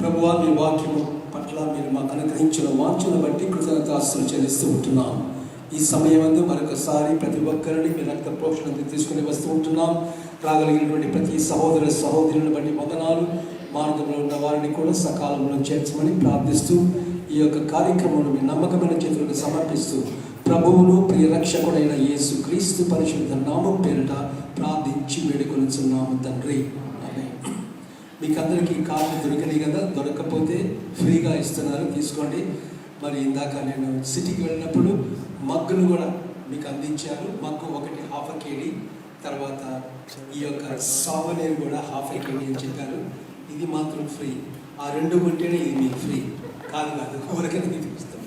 ప్రభువా, మీ వాక్యము పట్ల మీరు మాకు అనుగ్రహించిన వాంఛను బట్టి కృతజ్ఞతాస్తులు చెల్లిస్తూ ఉంటున్నాం. ఈ సమయమందు మరొకసారి ప్రతి ఒక్కరిని మీ రక్త ప్రోక్షణకు తీసుకుని వస్తూ ఉంటున్నాం. రాగలిగినటువంటి ప్రతి సహోదర సహోదరులను బట్టి వందనాలు. మార్గంలో ఉన్న వారిని కూడా సకాలంలో చేర్చమని ప్రార్థిస్తూ ఈ యొక్క కార్యక్రమంలో మీ నమ్మకమైన చేతులకు సమర్పిస్తూ ప్రభువును ప్రియరక్షకుడైన యేసు క్రీస్తు పరిశుద్ధ నామం పేరిట ప్రార్థించి వేడుకొనుచున్నాము తండ్రి. మీకు అందరికీ కార్డు దొరికినాయి కదా, దొరకకపోతే ఫ్రీగా ఇస్తున్నారు, తీసుకోండి. మరి ఇందాక నేను సిటీకి వెళ్ళినప్పుడు మగ్గును కూడా మీకు అందించారు. మగ్గు ఒకటి ½ kg, తర్వాత ఈ యొక్క సావనేరు కూడా ½ kg అని చెప్పారు. ఇది మాత్రం ఫ్రీ. ఆ రెండు కొంటేనే ఇది మీకు ఫ్రీ కాదు, ఊరికనే తీపిస్తాం.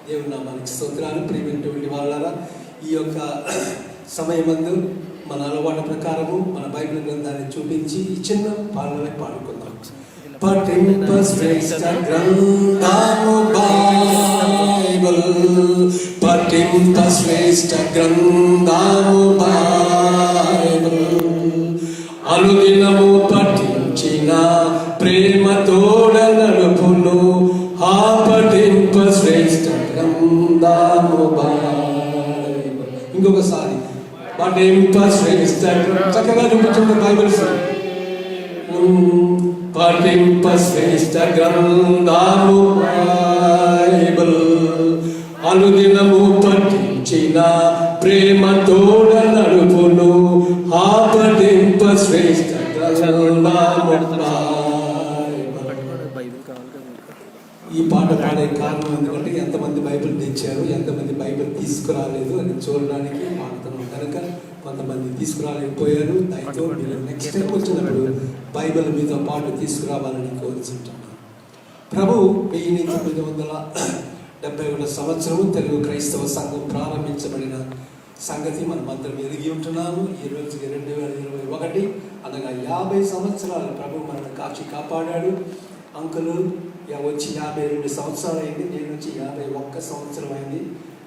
దేవుని నామానికి స్తోత్రాలు. ప్రియమైనటువంటి వాళ్ళారా, ఈ యొక్క సమయమందు మన అలవాటు ప్రకారము మన బైబిల్ గ్రంథాన్ని చూపించి ఈ చిన్న పాటలే పాడుకుందాం. పఠింప శ్రేష్ఠ గ్రంథము బైబిల్, పఠింప శ్రేష్ఠ గ్రంథము బైబిల్, అనుదినము పఠించిన ప్రేమతోడ నడుపును, ఆ పఠింప శ్రేష్ఠ గ్రంథము బైబిల్. ఇంకొకసారి పఠింప శ్రేష్ఠ, చక్కగా చూపించండి బైబిల్స్. పఠింప శ్రేష్ఠ గ్రంథము బైబిల్, అనుదినము పఠించిన ప్రేమతోడ నడుపును, ఆ పఠింప శ్రేష్ఠ గ్రంథము బైబిల్. ఈ పాట పాడే కారణం ఎందుకంటే ఎంతమంది బైబిల్ తెచ్చారు, ఎంతమంది బైబిల్ తీసుకురాలేదు అని చూడడానికి పాడుతున్నాం కనుక కొంతమంది తీసుకురాలేకపోయారు. దాంతో మీరు నెక్స్ట్ టైం వచ్చినప్పుడు బైబిల్ మీతో పాటు తీసుకురావాలని కోరుచుంటున్నాను. ప్రభు 1971 సంవత్సరము తెలుగు క్రైస్తవ సంఘం ప్రారంభించబడిన సంగతి మనం అందరం ఎరిగి ఉంటున్నాము. ఈ రోజుకి 2021 అనగా 50 సంవత్సరాలు ప్రభు మనల్ని కాచి కాపాడాడు. అంకులు వచ్చి 52 సంవత్సరాలు అయింది, నేను వచ్చి 51 సంవత్సరం అయింది.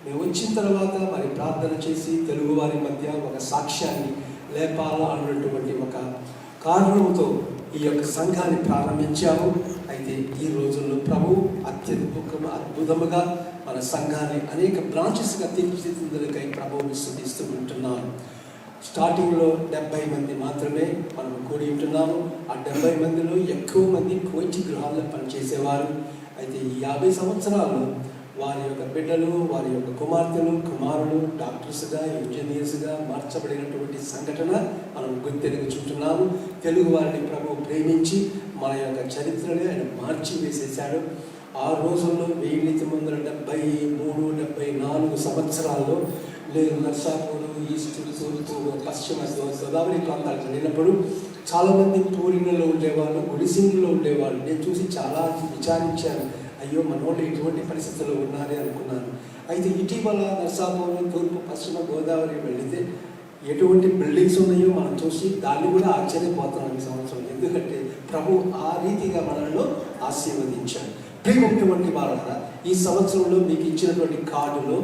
మేము వచ్చిన తర్వాత మరి ప్రార్థన చేసి తెలుగు వారి మధ్య ఒక సాక్ష్యాన్ని లేపాలా అన్నటువంటి ఒక కారణంతో ఈ యొక్క సంఘాన్ని ప్రారంభించాము. అయితే ఈ రోజుల్లో ప్రభు అద్భుతముగా మన సంఘాన్ని అనేక బ్రాంచెస్గా తీర్చిదిద్దులకై ప్రభువుని స్తుతిస్తూ ఉంటున్నాను. స్టార్టింగ్లో 70 మంది మాత్రమే మనం కూడి ఉంటున్నాము. ఆ 70 మందిలో ఎక్కువ మంది కోచి గృహాల్లో పనిచేసేవారు. అయితే ఈ 50 సంవత్సరాలు వారి యొక్క బిడ్డలు, వారి యొక్క కుమార్తెలు, కుమారులు డాక్టర్స్గా, ఇంజనీర్స్గా మార్చబడినటువంటి సంఘటన మనం గుర్తెరుగుచుంటున్నాము. తెలుగు వారిని ప్రభు ప్రేమించి మన యొక్క చరిత్రని ఆయన మార్చి వేసేశాడు. ఆ రోజుల్లో 1973, 74 సంవత్సరాల్లో నేను నర్సాపూరు, ఈస్ట్, తూర్పు, పశ్చిమ గోదావరి ప్రాంతాలకు వెళ్ళినప్పుడు చాలామంది పూరిలో ఉండేవాళ్ళు, గుడిసింగ్లో ఉండేవాళ్ళు. నేను చూసి చాలా విచారించాను. అయ్యో, మన వాళ్ళు ఇటువంటి పరిస్థితుల్లో ఉన్నారే అనుకున్నాను. అయితే ఇటీవల నర్సాపూరు, తూర్పు, పశ్చిమ గోదావరి వెళితే ఎటువంటి బిల్డింగ్స్ ఉన్నాయో మనం చూసి దాన్ని కూడా ఆశ్చర్యపోతున్నాం ఈ సంవత్సరం. ఎందుకంటే ప్రభు ఆ రీతిగా మనలో ఆశీర్వదించాడు. ప్రియమైనటువంటి వాళ్ళ ఈ సంవత్సరంలో మీకు ఇచ్చినటువంటి కార్డులో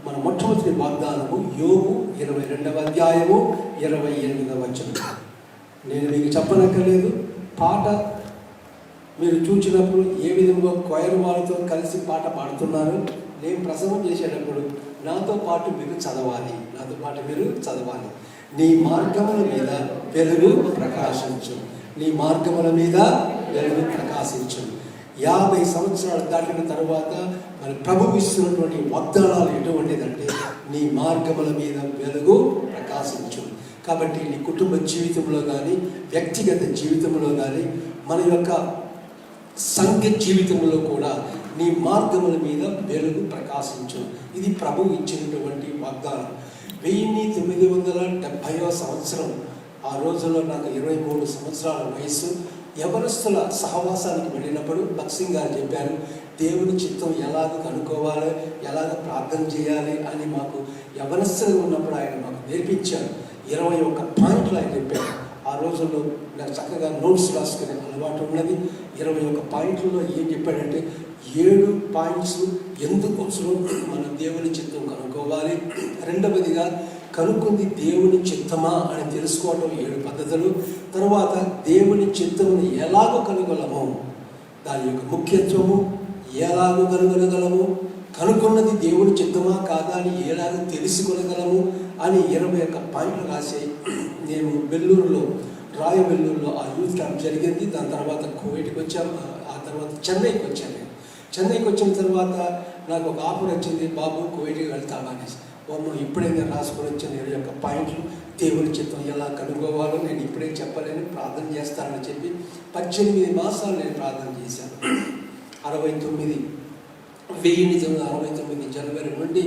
మన మొట్టమొదటి వాగ్దానము యోబు 22వ అధ్యాయము 28వ వచనం. నేను మీకు చెప్పనక్కర్లేదు. పాట మీరు చూసినప్పుడు ఏ విధంగా క్వైర్ వాళ్ళతో కలిసి పాట పాడుతున్నారు. నేను ప్రసంగం చేసేటప్పుడు నాతో పాటు మీరు చదవాలి. నీ మార్గముల మీద వెలుగు ప్రకాశించు, నీ మార్గముల మీద వెలుగు ప్రకాశించు. 50 సంవత్సరాలు దాటిన తర్వాత మరి ప్రభు ఇస్తున్నటువంటి వాగ్దానాలు ఎటువంటిదంటే నీ మార్గముల మీద వెలుగు ప్రకాశించు. కాబట్టి నీ కుటుంబ జీవితంలో కానీ, వ్యక్తిగత జీవితంలో కానీ, మన యొక్క సంఘ జీవితంలో కూడా నీ మార్గముల మీద వెలుగు ప్రకాశించు. ఇది ప్రభు ఇచ్చినటువంటి వాగ్దానం. 1970వ సంవత్సరం ఆ రోజుల్లో నాకు 23 సంవత్సరాల వయస్సు. యవనస్తుల సహవాసానికి వెళ్ళినప్పుడు భక్సింగ్ గారు చెప్పారు, దేవుని చిత్తం ఎలాగ కనుక్కోవాలి, ఎలాగ ప్రార్థన చేయాలి అని మాకు యవనస్తులుగా ఉన్నప్పుడు ఆయన మాకు నేర్పించారు. 21 పాయింట్లు ఆయన చెప్పారు. ఆ రోజుల్లో నాకు చక్కగా నోట్స్ రాసుకునే అలవాటు ఉన్నది. 21 పాయింట్లలో ఏం చెప్పాడంటే 7 పాయింట్స్ ఎందుకోసం మనం దేవుని చిత్తం కనుక్కోవాలి. రెండవదిగా కనుక్కుంది దేవుని చిత్తమా అని తెలుసుకోవడం 7 పద్ధతులు. తర్వాత దేవుని చిత్తమును ఎలాగో కనుగొలము, దాని యొక్క ముఖ్యత్వము, ఎలాగో కనుగొనగలము, కనుక్కున్నది దేవుని చిత్తమా కాదా అని ఎలాగో తెలుసుకొనగలము అని 21 పాయింట్లు రాసి నేను రాయవెల్లూరులో ఆ యూత్ క్యాంప్ జరిగింది. దాని తర్వాత కువైట్కి వచ్చాము. ఆ తర్వాత చెన్నైకి వచ్చాను. నేను చెన్నైకి వచ్చిన తర్వాత నాకు ఒక ఆఫర్ వచ్చింది, బాబు కువైట్కి వెళ్తామా అనేసి. ఇప్పుడే నేను రాసుకొని వచ్చాను 21 పాయింట్లు. దేవుని చిత్తం ఎలా కనుక్కోవాలో నేను ఇప్పుడే చెప్పలేను, ప్రార్థన చేస్తానని చెప్పి 18 మాసాలు నేను ప్రార్థన చేశాను. 1969 జనవరి నుండి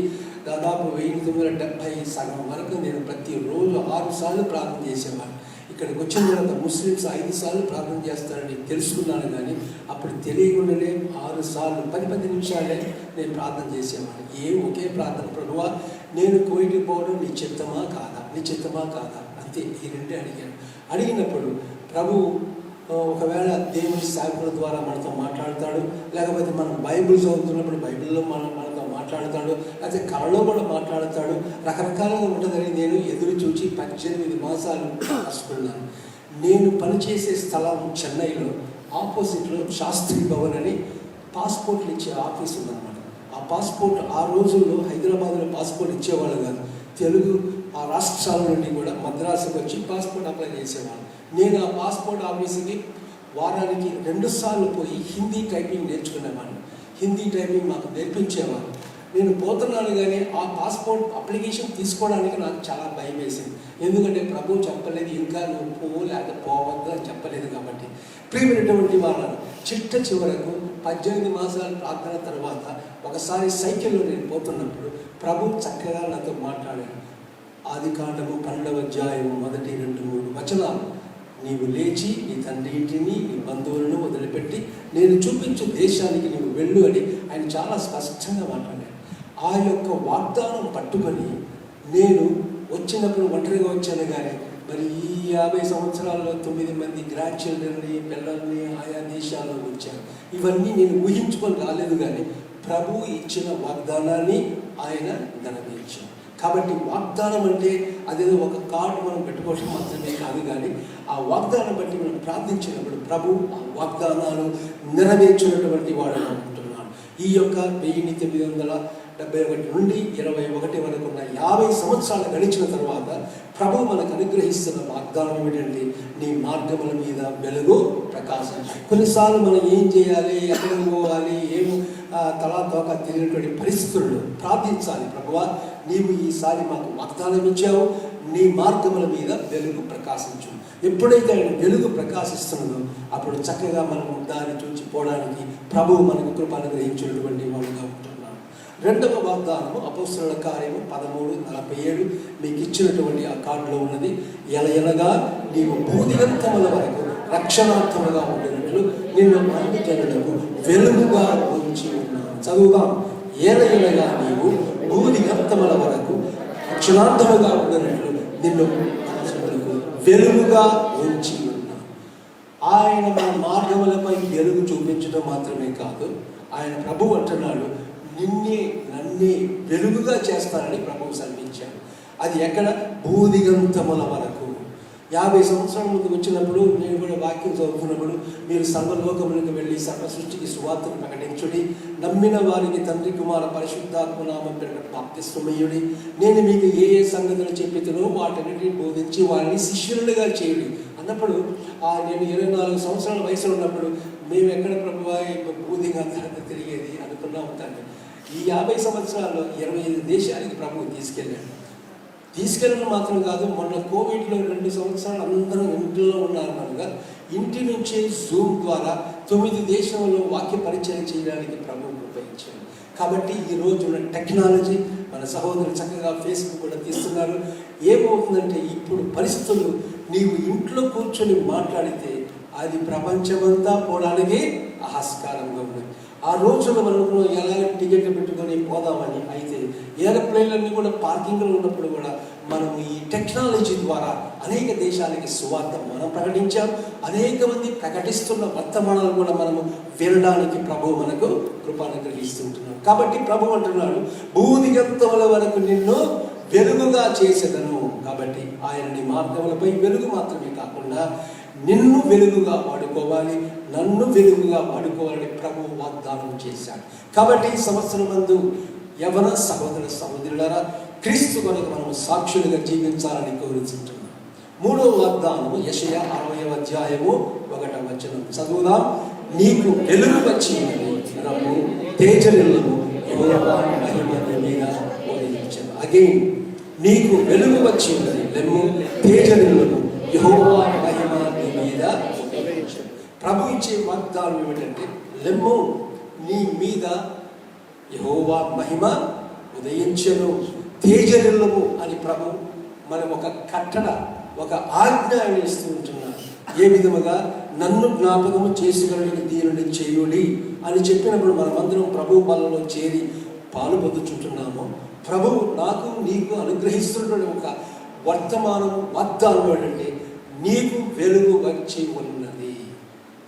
దాదాపు 1970 సగం వరకు నేను ప్రతిరోజు 6 సార్లు ప్రార్థన చేసేవాడిని. ఇక్కడికి వచ్చిన తర్వాత ముస్లిమ్స్ 5 సార్లు ప్రార్థన చేస్తారని తెలుసుకున్నాను, కానీ అప్పుడు తెలియకుండానే 6 సార్లు 10 నిమిషాలే నేను ప్రార్థన చేసేవాడిని. ఒకే ప్రార్థన, ప్రభువా నేను కువైట్కి పోవడం నీ చిత్తమా కాదా అంతే. ఈ రెండే అడిగినప్పుడు ప్రభు ఒకవేళ దేవుని సేవకుల ద్వారా మనతో మాట్లాడతాడు, లేకపోతే మనం బైబిల్ చదువుతున్నప్పుడు బైబిల్లో మనతో మాట్లాడతాడు, లేకపోతే కళలో కూడా మాట్లాడతాడు. రకరకాలుగా ఉంటుందని నేను ఎదురు చూచి 18 మాసాలు రాసుకున్నాను. నేను పనిచేసే స్థలం చెన్నైలో ఆపోజిట్లో శాస్త్రి భవన్ అని పాస్పోర్ట్లు ఇచ్చే ఆఫీస్ ఉందన్నమాట. ఆ పాస్పోర్ట్ ఆ రోజుల్లో హైదరాబాద్లో పాస్పోర్ట్ ఇచ్చేవాళ్ళు కాదు. తెలుగు ఆ రాష్ట్రాల నుండి కూడా మద్రాసుకు వచ్చి పాస్పోర్ట్ అప్లై చేసేవాళ్ళు. నేను ఆ పాస్పోర్ట్ ఆఫీస్కి వారానికి 2 సార్లు పోయి హిందీ టైపింగ్ నేర్చుకునేవాడిని. హిందీ టైపింగ్ మాకు నేర్పించేవారు. నేను పోతున్నాను, కానీ ఆ పాస్పోర్ట్ అప్లికేషన్ తీసుకోవడానికి నాకు చాలా భయం వేసింది. ఎందుకంటే ప్రభు చెప్పలేదు, ఇంకా నువ్వు పోవద్దు అని చెప్పలేదు. కాబట్టి ప్రియమైనటువంటి వాళ్ళను చిట్ట చివరకు 18 మాసాల ప్రార్థన తర్వాత ఒకసారి సైకిల్లో నేను పోతున్నప్పుడు ప్రభు చక్కగా నాతో మాట్లాడాడు. ఆదికాండము 12వ అధ్యాయం 1-2-3 వచనాలు. నీవు లేచి నీ తండ్రి ఇంటిని, నీ బంధువులను వదిలిపెట్టి నేను చూపించు దేశానికి నీవు వెళ్ళు అని ఆయన చాలా స్పష్టంగా మాట్లాడాడు. ఆ యొక్క వాగ్దానం పట్టుకొని నేను వచ్చినప్పుడు ఒంటరిగా వచ్చాను, కానీ మరి ఈ 50 సంవత్సరాల్లో 9 మంది గ్రాండ్ చిల్డ్రన్ని, పిల్లల్ని ఆయా దేశాల్లో వచ్చాను. ఇవన్నీ నేను ఊహించుకొని రాలేదు, కానీ ప్రభు ఇచ్చిన వాగ్దానాన్ని ఆయన నెరవేర్చాడు. కాబట్టి వాగ్దానం అంటే అదేదో ఒక కార్డు మనం పెట్టుకోవడం మాత్రమే కాదు, కానీ ఆ వాగ్దానం బట్టి మనం ప్రార్థించినప్పుడు ప్రభు ఆ వాగ్దానాలు నెరవేర్చినటువంటి వాడు అనుకుంటున్నాడు. ఈ యొక్క 1971 నుండి 21 వరకు ఉన్న 50 సంవత్సరాలు గడిచిన తర్వాత ప్రభు మనకు అనుగ్రహిస్తున్న వాగ్దానం ఏమిటంటే నీ మార్గముల మీద వెలుగు ప్రకాశం. కొన్నిసార్లు మనం ఏం చేయాలి, ఎక్కడ పోవాలి, తలా తోక తెలియనటువంటి పరిస్థితుల్లో ప్రార్థించాలి. ప్రభువా నీవు ఈసారి మాకు వాగ్దానం ఇచ్చావు, నీ మార్గముల మీద వెలుగు ప్రకాశించు. ఎప్పుడైతే ఆయన వెలుగు ప్రకాశిస్తున్నదో అప్పుడు చక్కగా మనం దాన్ని చూచి పోవడానికి ప్రభువు మనకు కృప అనుగ్రహించినటువంటి వాడుగా ఉంటున్నాడు. 2వ వాగ్దానము అపోస్తలుల కార్యము 13:47 మీకు ఇచ్చినటువంటి ఆ కార్డులో ఉన్నది. ఎలయనగా నీవు భూదిగంతముల వరకు రక్షణార్థముగా ఉండినట్లు నిన్ను అన్ని జనులకు వెలుగుగా ఉంచి ఉన్నాను. చదువుదాం. ఎలయనగా నీవు భూదిగంతముల వరకు రక్షణార్థముగా ఉండినట్లు నిన్ను వెలుగుగా ఉంచి ఉన్నాను. ఆయన మన మార్గములపై వెలుగు చూపించడం మాత్రమే కాదు, ఆయన ప్రభువు అంటున్నాడు నన్నే వెలుగుగా చేస్తానని ప్రభువు సెలవించాడు. అది ఎక్కడ? భూదిగంతముల వరకు. 50 సంవత్సరాల ముందు వచ్చినప్పుడు నేను కూడా వాక్యం చదువుతున్నప్పుడు మీరు సర్వలోకములకు వెళ్ళి సర్వ సృష్టికి సువార్తను ప్రకటించుడి, నమ్మిన వారికి తండ్రి కుమార పరిశుద్ధాత్మ నామం పేరిట బాప్తిస్మయుడి, నేను మీకు ఏ సంగతులు చెప్పితునో వాటన్నిటిని బోధించి వారిని శిష్యులుగా చేయుడి అన్నప్పుడు నేను 24 సంవత్సరాల వయసులో ఉన్నప్పుడు మేము ఎక్కడ ప్రభువా భూదిగంతాన్ని తిరిగేది అనుకున్నా ఉంటాను. ఈ 50 సంవత్సరాల్లో 25 దేశాలకి ప్రభువు తీసుకెళ్ళడం మాత్రం కాదు, మొన్న కోవిడ్లో 2 సంవత్సరాలు అందరూ ఇంట్లో ఉన్నారు కనుక ఇంటి నుంచే జూమ్ ద్వారా 9 దేశాల్లో వాక్య పరిచయం చేయడానికి ప్రభువు ఉపయోగించారు. కాబట్టి ఈ రోజు ఉన్న టెక్నాలజీ మన సహోదరులు చక్కగా ఫేస్బుక్ కూడా తీస్తున్నారు. ఏమవుతుందంటే ఇప్పుడు పరిస్థితులు నీవు ఇంట్లో కూర్చొని మాట్లాడితే అది ప్రపంచమంతా పోవడానికి ఆస్కారంగా ఉంది. ఆ రోజుల్లో మనం ఎలా టికెట్లు పెట్టుకొని పోదామని అయితే ఏరోప్లేన్లన్నీ కూడా పార్కింగ్లో ఉన్నప్పుడు కూడా మనం ఈ టెక్నాలజీ ద్వారా అనేక దేశాలకి సువార్త మనం ప్రకటించాం. అనేక మంది ప్రకటిస్తున్న వర్తమానాలు కూడా మనము వినడానికి ప్రభువు మనకు కృపను గ్రహిస్తుంటున్నాం. కాబట్టి ప్రభు అంటున్నాడు భూదిగంతముల వరకు నిన్ను వెలుగుగా చేసేదను. కాబట్టి ఆయన నీ మార్గములపై వెలుగు మాత్రమే కాకుండా నిన్ను వెలుగుగా వాడుకోవాలి, నన్ను వెలుగుగా వాడుకోవాలని ప్రభువు వాగ్దానం చేశాడు. కాబట్టి ఈ సంవత్సరం నందు యవన సహోదర సహోదరులారా, క్రీస్తు కొరకు మనము సాక్షులుగా జీవించాలని కోరుచుంటున్నాం. మూడవ వాగ్దానము యెషయా 60వ అధ్యాయము 1వ వచనం చదువుదాం. నీకు వెలుగు వచ్చి రమ్ము, తేజరిల్లుము, యెహోవా మహిమ నీ మీద ఉదయించెను. అగైన్, నీకు వెలుగు వచ్చి ఉన్నది, లెమ్ము, తేజరిల్లుము, యెహోవా మహిమ నీ మీద ఉదయించెను. ప్రభు ఇచ్చే వాగ్దానం ఏమిటంటే, లెమ్ము, నీ మీద యెహోవా మహిమ ఉదయించెను, తేజరిల్లుము అని ప్రభు మనం ఒక కట్టడ, ఒక ఆజ్ఞ ఇస్తూ ఉంటున్నారు. ఏ విధముగా నన్ను జ్ఞాపకము చేసుకుని దీనిని చేయుడి అని చెప్పినప్పుడు మనమందరం ప్రభు బలలో చేరి పాలు పొందుచుంటున్నాము. ప్రభువు నాకు నీకు అనుగ్రహిస్తున్న ఒక వర్తమానము, వాగ్దానం ఏంటంటే, నీకు వెలుగు వచ్చి ఉన్నది.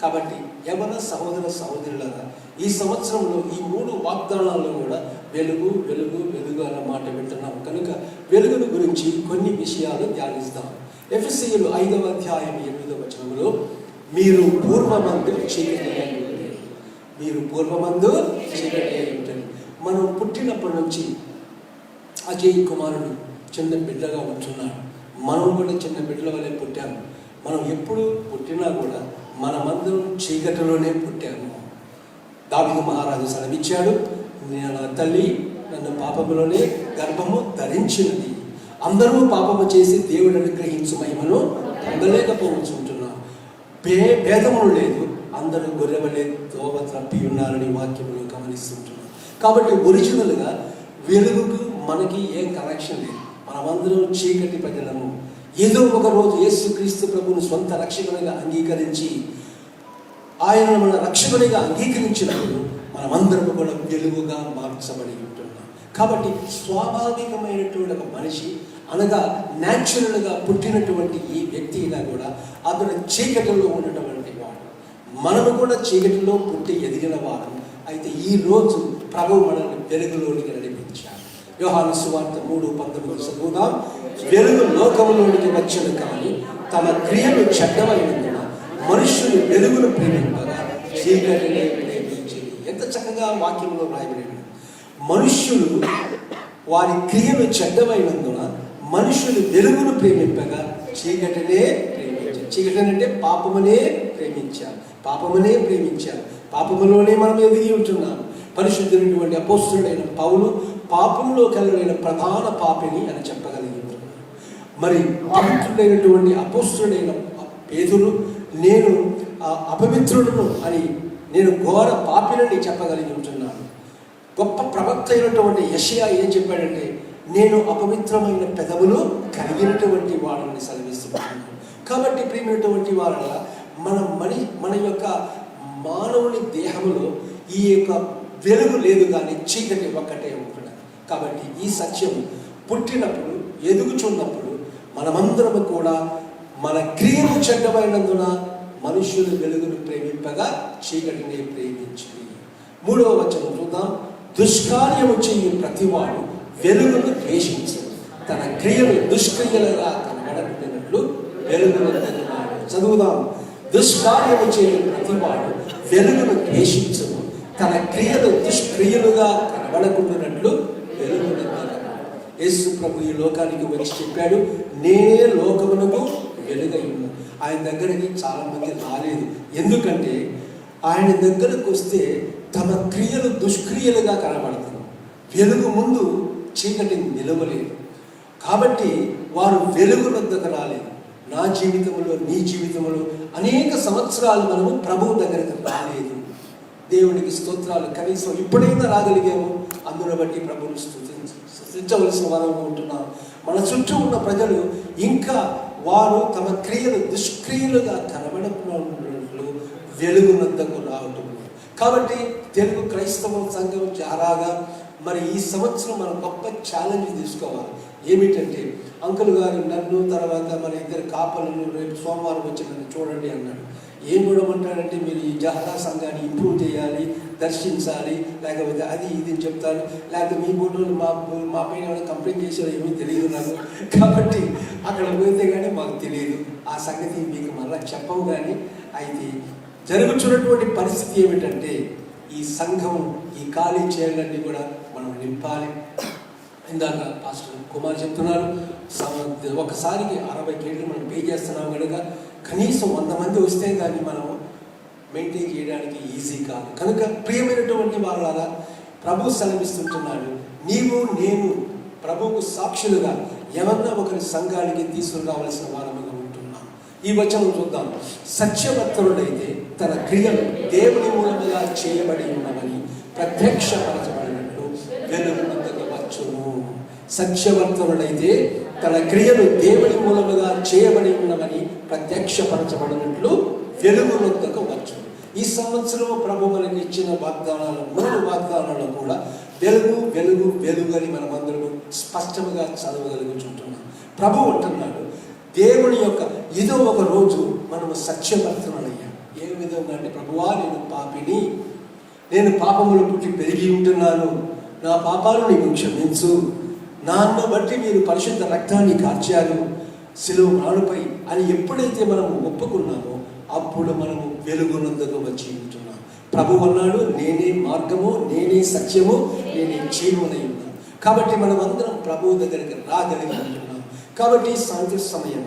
కాబట్టి యవన సహోదర సహోదరులారా, ఈ సంవత్సరంలో ఈ 3 వాగ్దానాల్లో కూడా వెలుగు వెలుగు వెలుగు అన్న మాట వింటున్నాం కనుక వెలుగును గురించి కొన్ని విషయాలు ధ్యానిస్తాం. ఎఫెసీయులు 5వ అధ్యాయం 8వ వచనంలో, మీరు పూర్వమందు చీకటి అయి ఉంటది, మీరు పూర్వమందు చీకటి అయి ఉంటది. మనం పుట్టినప్పటి నుంచి అజయ్ కుమారుడు చిన్న బిడ్డగా ఉంటున్నాడు. మనం కూడా చిన్న బిడ్డల వల్లే పుట్టాము. మనం ఎప్పుడు పుట్టినా కూడా మనమందరం చీకటిలోనే పుట్టాము. దావీదు మహారాజు సెలవిచ్చాడు, నా తల్లి నన్ను పాపములోనే గర్భము ధరించినది. అందరూ పాపము చేసి దేవుడు అనుగ్రహించు మహిమను పొందలేకపోతుంటున్నాం. భేదములు లేదు, అందరూ గొర్రెవలే దోవ తప్పి ఉన్నారని వాక్యములు గమనిస్తుంటున్నాం. కాబట్టి ఒరిజినల్గా వెలుగుకు మనకి ఏం కనెక్షన్ లేదు. మనమందరం చీకటి ప్రజలము. ఏదో ఒక రోజు యేసుక్రీస్తు ప్రభువును సొంత రక్షకునిగా అంగీకరించి ఆయన మన రక్షకునిగా అంగీకరించినప్పుడు మనమందరం కూడా వెలుగుగా మార్చబడి ఉంటున్నాం. కాబట్టి స్వాభావికమైనటువంటి ఒక మనిషి అనగా న్యాచురల్గా పుట్టినటువంటి ఈ వ్యక్తి అయినా కూడా అతను చీకటిలో ఉన్నటువంటి వాడు. మనము కూడా చీకటిలో పుట్టి ఎదిగిన వాడు. అయితే ఈ రోజు ప్రభువు మనల్ని వెలుగులోనికి నడిపించాడు. యోహాను సువార్త 3:19 చదువుదాం. వెలుగు లోకములోనికి వచ్చను కానీ తమ క్రియలు చెడ్డమైనందున మనుష్యులు వెలుగును ప్రేమింపగా చీకటిని ప్రేమించింది. ఎంత చక్కగా వాక్యంలో రాయబడింది. మనుష్యులు వారి క్రియలు చెడ్డమైనందున మనుషులు వెలుగును ప్రేమింపగా చీకటినే ప్రేమించారు. చీకటి అంటే పాపమునే ప్రేమించారు, పాపమునే ప్రేమించారు. పాపములోనే మనం ఎదిగి ఉంటున్నాం. పరిశుద్ధులైనటువంటి అపోస్తుడైన పౌలు పాపంలో కలిగిన ప్రధాన పాపిని అని చెప్పగలిగి ఉంటున్నాడు. మరి పవిత్రుడైనటువంటి అపోస్తుడైన పేతురు నేను అపవిత్రుడును అని, నేను ఘోర పాపిని చెప్పగలిగి ఉంటున్నాను. గొప్ప ప్రవక్త అయినటువంటి యెషయా ఏం చెప్పాడంటే, నేను అపవిత్రమైన పెదవులు కలిగినటువంటి వాడిని సెలవిస్తున్నాను. కాబట్టి ప్రియమైనటువంటి వారు మన యొక్క మానవుని దేహంలో ఈ యొక్క వెలుగు లేదు కానీ చీకటి ఒక్కటే ఉంటున్నది. కాబట్టి ఈ సత్యం పుట్టినప్పుడు, ఎదుగుచున్నప్పుడు మనమందరము కూడా మన క్రియలు చెడ్డమైనందున మనుష్యులు వెలుగును ప్రేమింపగా చీకటిని ప్రేమించింది. 3వ వచనం చూద్దాం. దుష్కార్యము చేయు ప్రతివాడు వెలుగును ద్వేషించి తన క్రియలు దుష్క్రియలుగా కనబడకున్నట్లు వెలుగును తగ్గినాడు. చదువుదాం. దుష్కార్యము చేయు ప్రతివాడు వెలుగును ద్వేషించు తన క్రియలు దుష్క్రియలుగా కనబడకున్నట్లు వెలుగును తగ్గినాడు. యేసు ప్రభు ఈ లోకానికి వచ్చి చెప్పాడు, నేనే లోకమునకు వెలుగై ఉన్నాను. ఆయన దగ్గరికి చాలా మంది రాలేదు. ఎందుకంటే ఆయన దగ్గరకు వస్తే తమ క్రియలు దుష్క్రియలుగా కనబడతారు. వెలుగు ముందు చీకటి నిలవలేదు. కాబట్టి వారు వెలుగు వద్దకు రాలేదు. నా జీవితంలో, నీ జీవితంలో అనేక సంవత్సరాలు మనము ప్రభువు దగ్గరకు రాలేదు. దేవునికి స్తోత్రాలు. కనీసం ఇప్పుడైనా రాగలిగాము. అందును బట్టి ప్రభువును స్తుతించవలసిన వారంగా ఉంటున్నాం. మన చుట్టూ ఉన్న ప్రజలు ఇంకా వారు తమ క్రియలు దుష్క్రియలుగా కనబడుతున్నట్లు వెలుగు వద్దకు రావటం. కాబట్టి తెలుగు క్రైస్తవ సంఘం జారాగా మరి ఈ సంవత్సరం మనం గొప్ప ఛాలెంజ్ తీసుకోవాలి. ఏమిటంటే, అంకుల్ గారు నన్ను తర్వాత మన ఇద్దరు కాపలను రేపు సోమవారం వచ్చి నన్ను చూడండి అన్నాడు. ఏం చూడమంటాడంటే మీరు ఈ జహరా సంఘాన్ని ఇంప్రూవ్ చేయాలి, దర్శించాలి, లేకపోతే అది ఇది చెప్తాను, లేకపోతే మీ ఫోటోలు మా పైన ఏమైనా కంప్లైంట్ చేసారో ఏమీ తెలియదు నాకు, కాబట్టి అక్కడ పోతే కానీ మాకు తెలియదు, ఆ సంగతి మీకు మళ్ళీ చెప్పవు. కానీ అయితే జరుగుతున్నటువంటి పరిస్థితి ఏమిటంటే ఈ సంఘం, ఈ ఖాళీ చైర్లన్నీ కూడా మనం నింపాలి. ఇందాక పాస్టర్ కుమార్ చెప్తున్నారు, ఒకసారికి 60 కేట్లు మనం పే చేస్తున్నాం కనుక కనీసం 100 మంది వస్తే కానీ మనం మెయింటైన్ చేయడానికి ఈజీ కాదు. కనుక ప్రియమైనటువంటి వాళ్ళ ప్రభు సెలవిస్తుంటున్నాడు, నీవు నేను ప్రభువుకు సాక్షులుగా ఎవరన్నా ఒకరి సంఘానికి తీసుకురావాల్సిన వారముగా ఉంటున్నాం. ఈ వచనం చూద్దాం. సత్యవర్తనుడైతే తన క్రియలు దేవుని మూలముగా చేయబడి ఉన్నవని ప్రత్యక్షపరచబడినట్లు వెలుగునందుకు వచ్చును. సత్యవర్తనుడైతే తన క్రియలు దేవుని మూలముగా చేయబడి ఉన్నవని ప్రత్యక్షపరచబడినట్లు వెలుగునందుకు వచ్చును. ఈ సంవత్సరం ప్రభు మనకి ఇచ్చిన వాగ్దానాలు, 3 వాగ్దానాలు కూడా వెలుగు వెలుగు వెలుగు అని మనమందరము స్పష్టంగా చదవగలుగుతుంటున్నాం. ప్రభు అంటున్నాడు, దేవుని యొక్క ఇదో ఒక రోజు మనము సత్యవర్తనులయ్యాం. ఏ విధంగా అంటే, ప్రభువా నేను పాపిని, నేను పాపములు పుట్టి పెరిగి ఉంటున్నాను, నా పాపాలు నీకు క్షమించు, నాన్ను బట్టి మీరు పరిశుద్ధ రక్తాన్ని కార్చారు శిలువ నాడుపై అని ఎప్పుడైతే మనము ఒప్పుకున్నామో అప్పుడు మనము వెలుగునందుకు వచ్చి ఉంటున్నాం. ప్రభు అన్నాడు, నేనే మార్గము, నేనే సత్యము, నేనే జీవనై ఉన్నాను. కాబట్టి మనం అందరం ప్రభువు దగ్గరికి రాగలిగి ఉంటున్నాం. కాబట్టి సాయంత్రం సమయం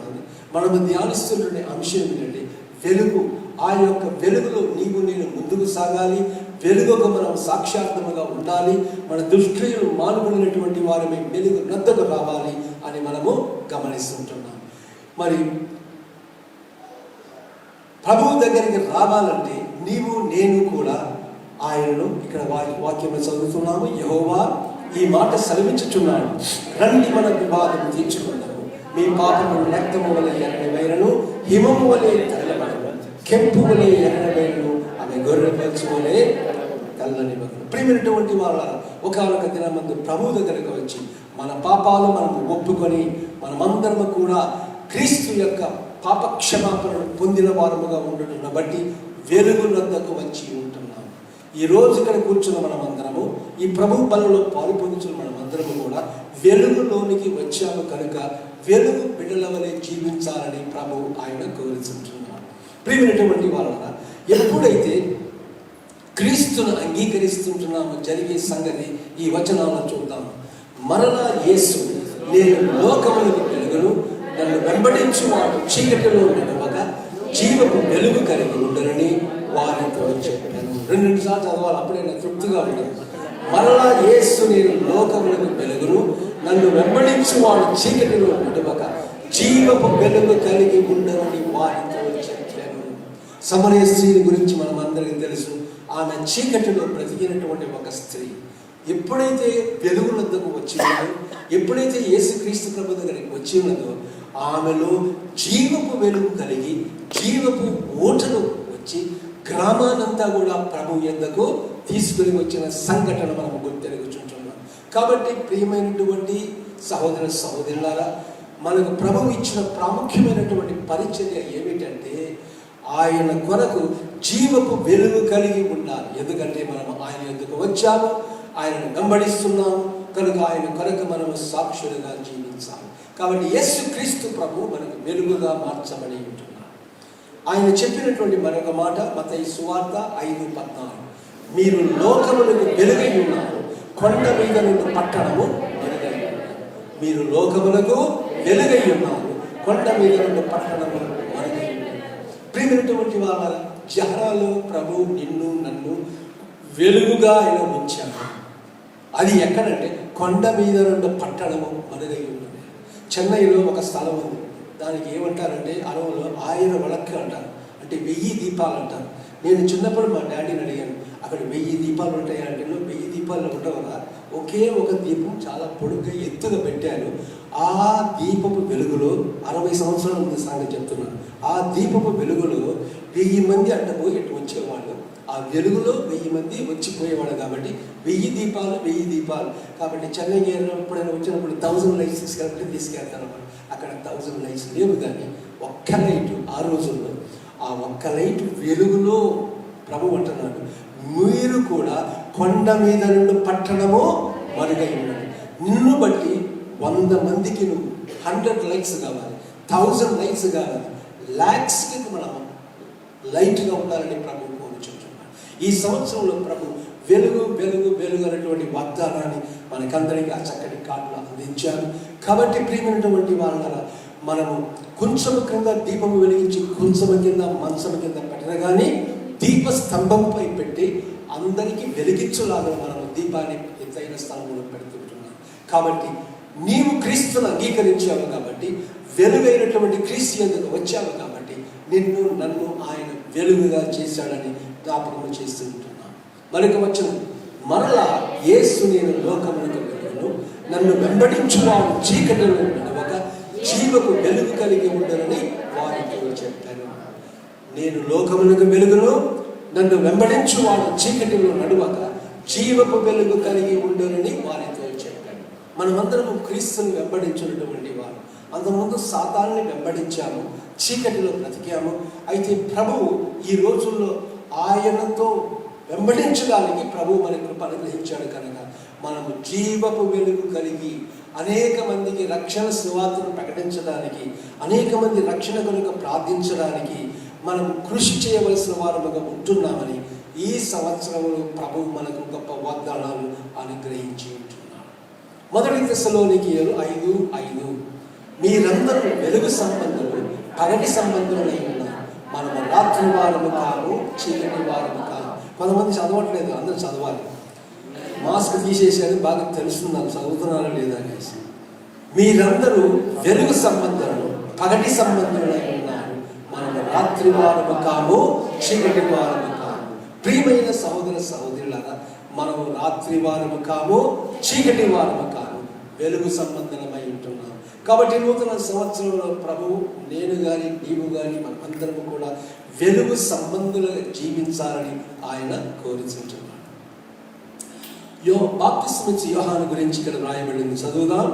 మనము ధ్యానిస్తున్న అంశం ఏంటంటే వెలుగు. ఆ యొక్క వెలుగులో నీవు నేను ముందుకు సాగాలి, వెలుగుకు మనం సాక్షాత్మగా ఉండాలి, మన దుష్క్రియలు మానుకున్నటువంటి వారమే వెలుగు నద్దకు రావాలి అని మనము గమనిస్తుంటున్నాం. మరి ప్రభువు దగ్గరికి రావాలంటే నీవు నేను కూడా ఆయనను, ఇక్కడ వాక్యంలో చదువుతున్నాము, యెహోవా ఈ మాట సెలవించుచున్నాడు, రండి మన వివాదం తీర్చుకుందాము, మీ పాపములు రక్తము వలె ఎర్రబైనను, హిమము వలె తెల్లబడను, కెంపు వలె ఎర్రబైనను, ఆమె గొర్రె పలుచు వలె తెల్లని బదులు. ప్రియమైనటువంటి వాళ్ళ ఒకనొక దినమందు ప్రభు దగ్గరకు వచ్చి మన పాపాలు మనము ఒప్పుకొని మనమందరము కూడా క్రీస్తు యొక్క పాప క్షమాపణను పొందిన వారముగా ఉండటం బట్టి వెలుగునందుకు వచ్చి ఉంటున్నాము. ఈ రోజు ఇక్కడ కూర్చున్న మనమందరము, ఈ ప్రభు బలలో పాలు పొందుతున్న మనమందరము కూడా వెలుగులోనికి వచ్చాము కనుక వెలుగు బిడ్డల వలె జీవించాలని ప్రభు ఆయన కోరుచుంటున్నాడు. ప్రియమైనటువంటి వాళ్ళ ఎప్పుడైతే క్రీస్తును అంగీకరిస్తుంటున్నాము జరిగే సంగతి ఈ వచనాలను చూద్దాము. మరలా యేసు, నేను లోకములకు వెలుగును, నన్ను వెంబడించు వాడు చీకటిలో నడవక జీవపు వెలుగు కలిగి ఉండరని వారితో చెప్పాను. 2 సార్లు చదవాలి, అప్పుడే నాకు తృప్తిగా ఉండదు. మరలా యేసు, నేను లోకములకు వెలుగును, నన్ను వెంబడించు వాడు చీకటిలో నడవక జీవపు వెలుగు కలిగి ఉండరని వారితో చెప్పాను. సమరయ స్త్రీని గురించి మనం అందరికీ తెలుసు. ఆమె చీకటిలో బ్రతికినటువంటి ఒక స్త్రీ. ఎప్పుడైతే వెలుగునందుకు వచ్చిందో, ఎప్పుడైతే యేసుక్రీస్తు ప్రభు దగ్గరికి వచ్చినదో ఆమెలో జీవపు వెలుగు కలిగి జీవపు ఓటలు వచ్చి గ్రామానంతా కూడా ప్రభు యొద్దకు తీసుకుని వచ్చిన సంఘటన మనం గుర్తెరుగుచుంటున్నాం. కాబట్టి ప్రియమైనటువంటి సహోదర సహోదరులారా, మనకు ప్రభువు ఇచ్చిన ప్రాముఖ్యమైనటువంటి పరిచర్య ఏమిటంటే ఆయన కొరకు జీవపు వెలుగు కలిగి ఉండాలి. ఎందుకంటే మనం ఆయన యొద్దకు వచ్చాము, ఆయనను వెంబడిస్తున్నాము కనుక ఆయన కొరకు మనము సాక్షులుగా జీవించాలి. కాబట్టి యేసుక్రీస్తు ప్రభు మనకు వెలుగుగా మార్చబడి ఉంటున్నాడు. ఆయన చెప్పినటువంటి మరొక మాట మత్తయి సువార్త 5:14, మీరు లోకములకు వెలుగై ఉన్నారు, కొండ మీద నుండి పట్టణము వెలుగై ఉన్నారు. మీరు లోకములకు వెలుగై ఉన్నారు, కొండ మీద నుండి పట్టణము వెలుగై ఉన్నారు. ప్రియమైనటువంటి వాళ్ళ జహరాలో ప్రభు నిన్ను నన్ను వెలుగుగా ఆయన ఉంచాడు. అది ఎక్కడంటే కొండ మీద నుండి పట్టణము వెలుగై ఉన్నది. చెన్నైలో ఒక స్థలం ఉంది, దానికి ఏమంటారంటే అరవలో 1000 విளக்கு అంటారు, అంటే 1000 దీపాలు అంటారు. నేను చిన్నప్పుడు మా డాడీని అడిగాను, అక్కడ 1000 దీపాలు ఉంటాయా అంటే 1000 దీపాలు ఉండవు కదా, ఒకే ఒక దీపం చాలా పొడుగ్గా ఎత్తుగా పెట్టారు. ఆ దీపపు వెలుగులో 60 సంవత్సరాల ముందు సంగతి చెప్తున్నాను. ఆ దీపపు వెలుగులో 1000 మంది అడ్డపోయి ఇటు వచ్చేవాళ్ళు. ఆ వెలుగులో 1000 మంది వచ్చిపోయేవాడు. కాబట్టి 1000 దీపాలు కాబట్టి చెన్నై ఎప్పుడైనా వచ్చినప్పుడు 1000 లైట్స్ తీసుకెళ్తారు. అక్కడ 1000 లైట్స్ లేవు, కానీ ఒక్క లైట్ ఆ రోజుల్లో ఆ ఒక్క లైట్ వెలుగులో ప్రభు అంటున్నాడు, మీరు కూడా కొండ మీద నుండి పట్టణము మరుగై ఉన్నది. నిన్ను బట్టి 100 మందికి నువ్వు 100 లైక్స్ కావాలి, 1000 లైక్స్ కావాలి, ల్యాక్స్కి మనం లైట్గా ఉండాలని ప్రభు కోరుచుంటున్నాడు. ఈ సంవత్సరంలో ప్రభు వెలుగు వెలుగు వెలుగు అనేటువంటి వాగ్దానాన్ని మనకందరికీ ఆ చక్కటి కార్డులు అందించారు. కాబట్టి ప్రియమైనటువంటి వాళ్ళ మనము కొంచెం కింద దీపము వెలిగించి కొంచెం కింద మంచం కింద పెట్టిన కానీ దీప స్తంభంపై పెట్టి అందరికీ వెలిగించులాగా మనము దీపాన్ని ఎత్తైన స్థలంలో పెడుతుంటున్నాం. కాబట్టి నీవు క్రీస్తును అంగీకరించావు కాబట్టి, వెలుగైనటువంటి క్రీస్తు యందు వచ్చావు కాబట్టి నిన్ను నన్ను ఆయన వెలుగుగా చేశాడని జ్ఞాపకం చేస్తూ ఉంటున్నాం. మరొక వచనం, మరలా యేసు నేను లోకమునకు వెలుగును, నన్ను వెంబడించువాడు చీకటిలో నడవక జీవకు వెలుగు కలిగి ఉండనని వారితో చెప్పాను. నేను లోకమునకు వెలుగును, నన్ను వెంబడించువాడు చీకటిలో నడవక జీవపు వెలుగు కలిగి ఉండనని వారితో చెప్పాను. మనమందరము క్రీస్తుని వెంబడించినటువంటి వారు. అంతకుముందు సాతాన్ని వెంబడించాము, చీకటిలో బ్రతికాము. అయితే ప్రభువు ఈ రోజుల్లో ఆయనతో వెంబడించడానికి ప్రభువు మన కృప అనుగ్రహించాడు కనుక మనము జీవపు వెలుగు కలిగి అనేక మందికి రక్షణ సువార్తను ప్రకటించడానికి, అనేక మంది రక్షణ కనుక ప్రార్థించడానికి మనం కృషి చేయవలసిన వారుగా ఉంటున్నామని ఈ సంవత్సరంలో ప్రభువు మనకు గొప్ప వాగ్దానాలు అనుగ్రహించి ఉంటున్నాడు. మొదటి తెస్సలోనికీయులు 5:5, మీరందరూ వెలుగు సంబంధులు, పగటి సంబంధులై ఉన్నారు. మనము రాత్రి వారము కాము, చీకటి వారము కాము. కొంతమంది చదవట్లేదు, అందరూ చదవాలి. మాస్క్ తీసేసేది బాగా తెలుస్తున్నారు, చదువుతున్నారా లేదా అనేసి. మీరందరూ వెలుగు సంబంధులు, పగటి సంబంధులై ఉన్నారు. మనము రాత్రి వారము కాము, చీకటి వారము కాము. ప్రియమైన సహోదర సహోదరులారా, మనము రాత్రి వారము కాము, చీకటి వారము కాము, వెలుగు సంబంధమై ఉంటున్నాం. కాబట్టి నూతన సంవత్సరంలో ప్రభువు నేను కానీ నీవు కానీ మనమందరము కూడా వెలుగు సంబంధులుగా జీవించాలని ఆయన కోరుచుంటున్నాడు. బాప్తిస్మిచ్చి యోహాను గురించి ఇక్కడ రాయబడింది, చదువుదాం.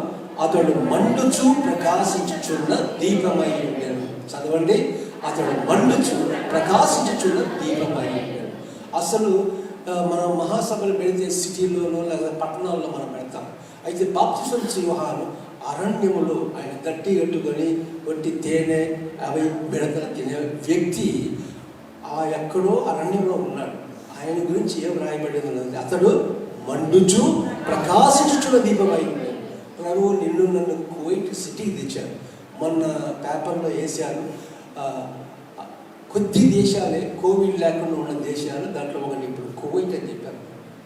అతడు మండుచు ప్రకాశించుచున్న దీపమై ఉండెను. చదవండి, అతడు మండుచు ప్రకాశించుచున్న దీపమై ఉండెను. అసలు మనం మహాసభలు పెడితే సిటీలోనో లేదా పట్టణాల్లో మనం పెడతాం. అయితే బాప్తిస్మిచ్చి యోహాను అరణ్యములో ఆయన గట్టి కట్టుకొని ఒట్టి తేనె అవి మిడతలు తినే వ్యక్తి ఎక్కడో అరణ్యంలో ఉన్నాడు. ఆయన గురించి ఏం రాయబడింది? అతడు మండుచు ప్రకాశించుచున్న దీపమై ఉన్నాడు. ప్రభు నిన్ను నన్ను కువైట్ సిటీకి తెచ్చారు. మొన్న పేపర్లో వేశారు, కొద్ది దేశాలే కోవిడ్ లేకుండా ఉన్న దేశాలు, దాంట్లో ఒకటి ఇప్పుడు కువైట్ అని చెప్పారు.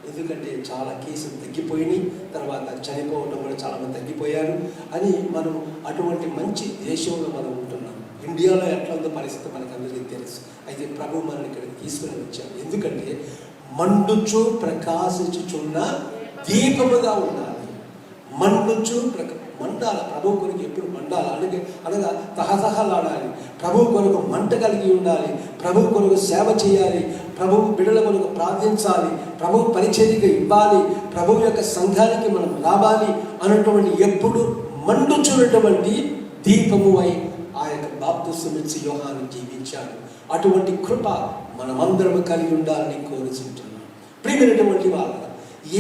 ఎందుకంటే చాలా కేసులు తగ్గిపోయినాయి, తర్వాత చనిపోవడం కూడా చాలామంది తగ్గిపోయారు అని మనం అటువంటి మంచి దేశంలో మనం ఉంటున్నాం. ఇండియాలో ఎట్లా ఉందో పరిస్థితి మనకు అందరికీ తెలుసు. అయితే ప్రభు మనల్ని ఇక్కడికి తీసుకుని వచ్చాం. ఎందుకంటే మండుచు ప్రకాశించుచున్న దీపముగా ఉండాలి. మండుచు మండాలి, ప్రభు కొరకు ఎప్పుడు మండాలి, అనగా తహతహలాడాలి. ప్రభు కొరకు మంట కలిగి ఉండాలి, ప్రభు కొరకు సేవ చేయాలి, ప్రభు బిడ్డల కొరకు ప్రార్థించాలి, ప్రభు పరిచర్యగా ఇవ్వాలి, ప్రభు యొక్క సంఘానికి మనం రావాలి అన్నటువంటి ఎప్పుడు మండుచున్నటువంటి దీపము అయి ఆ యొక్క బాప్తిస్మమిచ్చి యోహాను జీవించాడు. అటువంటి కృప మనమందరం కలిగి ఉండాలని కోరుచుంటున్నాం. ప్రియమైనటువంటి వాళ్ళ,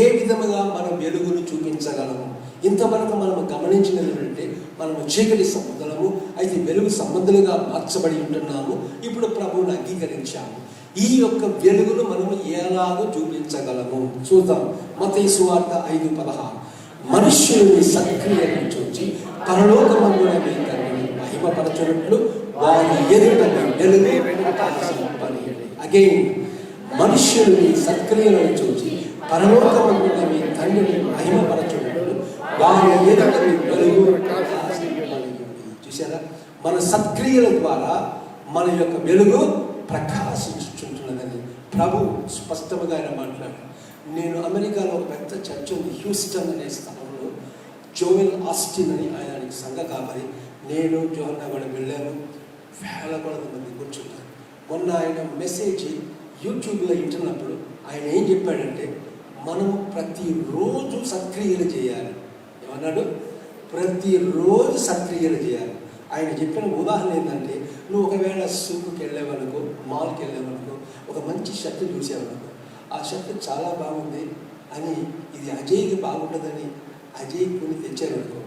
ఏ విధముగా మనం వెలుగును చూపించగలము? ఇంతవరకు మనం గమనించినటువంటి మనము చీకటి సంబంధులము, అయితే వెలుగు సంబంధులుగా మార్చబడి ఉంటున్నాము. ఇప్పుడు ప్రభువుని అంగీకరించాము. ఈ యొక్క వెలుగును మనము ఎలాగో చూపించగలము చూద్దాం. మత్తయి సువార్త 5:16, మనుష్యుని సక్రియలను చూచి పరలోకమందున మీ తండ్రిని మహిమపరచునట్లు వారి ఎదుట వెలుగు ప్రకాశింపనీయుడి. అగైన్, మనుష్యుని సత్క్రియలను చూచి పరలోకమందున మీ తండ్రిని మహిమపరచునట్లు వారి ఎదుట వెలుగు ప్రకాశింపనీయుడి. చూసారా, మన సత్క్రియల ద్వారా మన యొక్క వెలుగు ప్రకాశించుచుంటున్నదని ప్రభు స్పష్టంగా ఆయన మాట్లాడారు. నేను అమెరికాలో ఒక పెద్ద చర్చ్ ఉంది, హ్యూస్టన్ అనే స్థలంలో. జోవెల్ ఆస్టిన్ అని ఆయనకి సంఘ కావాలి. నేను జోహన్నా కూడా వెళ్ళాను. వేల కొలది మంది కూర్చున్నారు. మొన్న ఆయన మెసేజ్ యూట్యూబ్లో వింటున్నప్పుడు ఆయన ఏం చెప్పాడంటే, మనము ప్రతిరోజు సత్క్రియలు చేయాలి. ఏమన్నాడు? ప్రతిరోజు సత్క్రియలు చేయాలి. ఆయన చెప్పిన ఉదాహరణ ఏంటంటే, నువ్వు ఒకవేళ సూపుకి వెళ్ళావనుకో, మాల్కి వెళ్ళావనుకో, ఒక మంచి షర్ట్ చూసావనుకో, ఆ షర్ట్ చాలా బాగుంది అని, ఇది అజయ్కి బాగుంటుందని అజయ్ కొని తెచ్చారనుకో,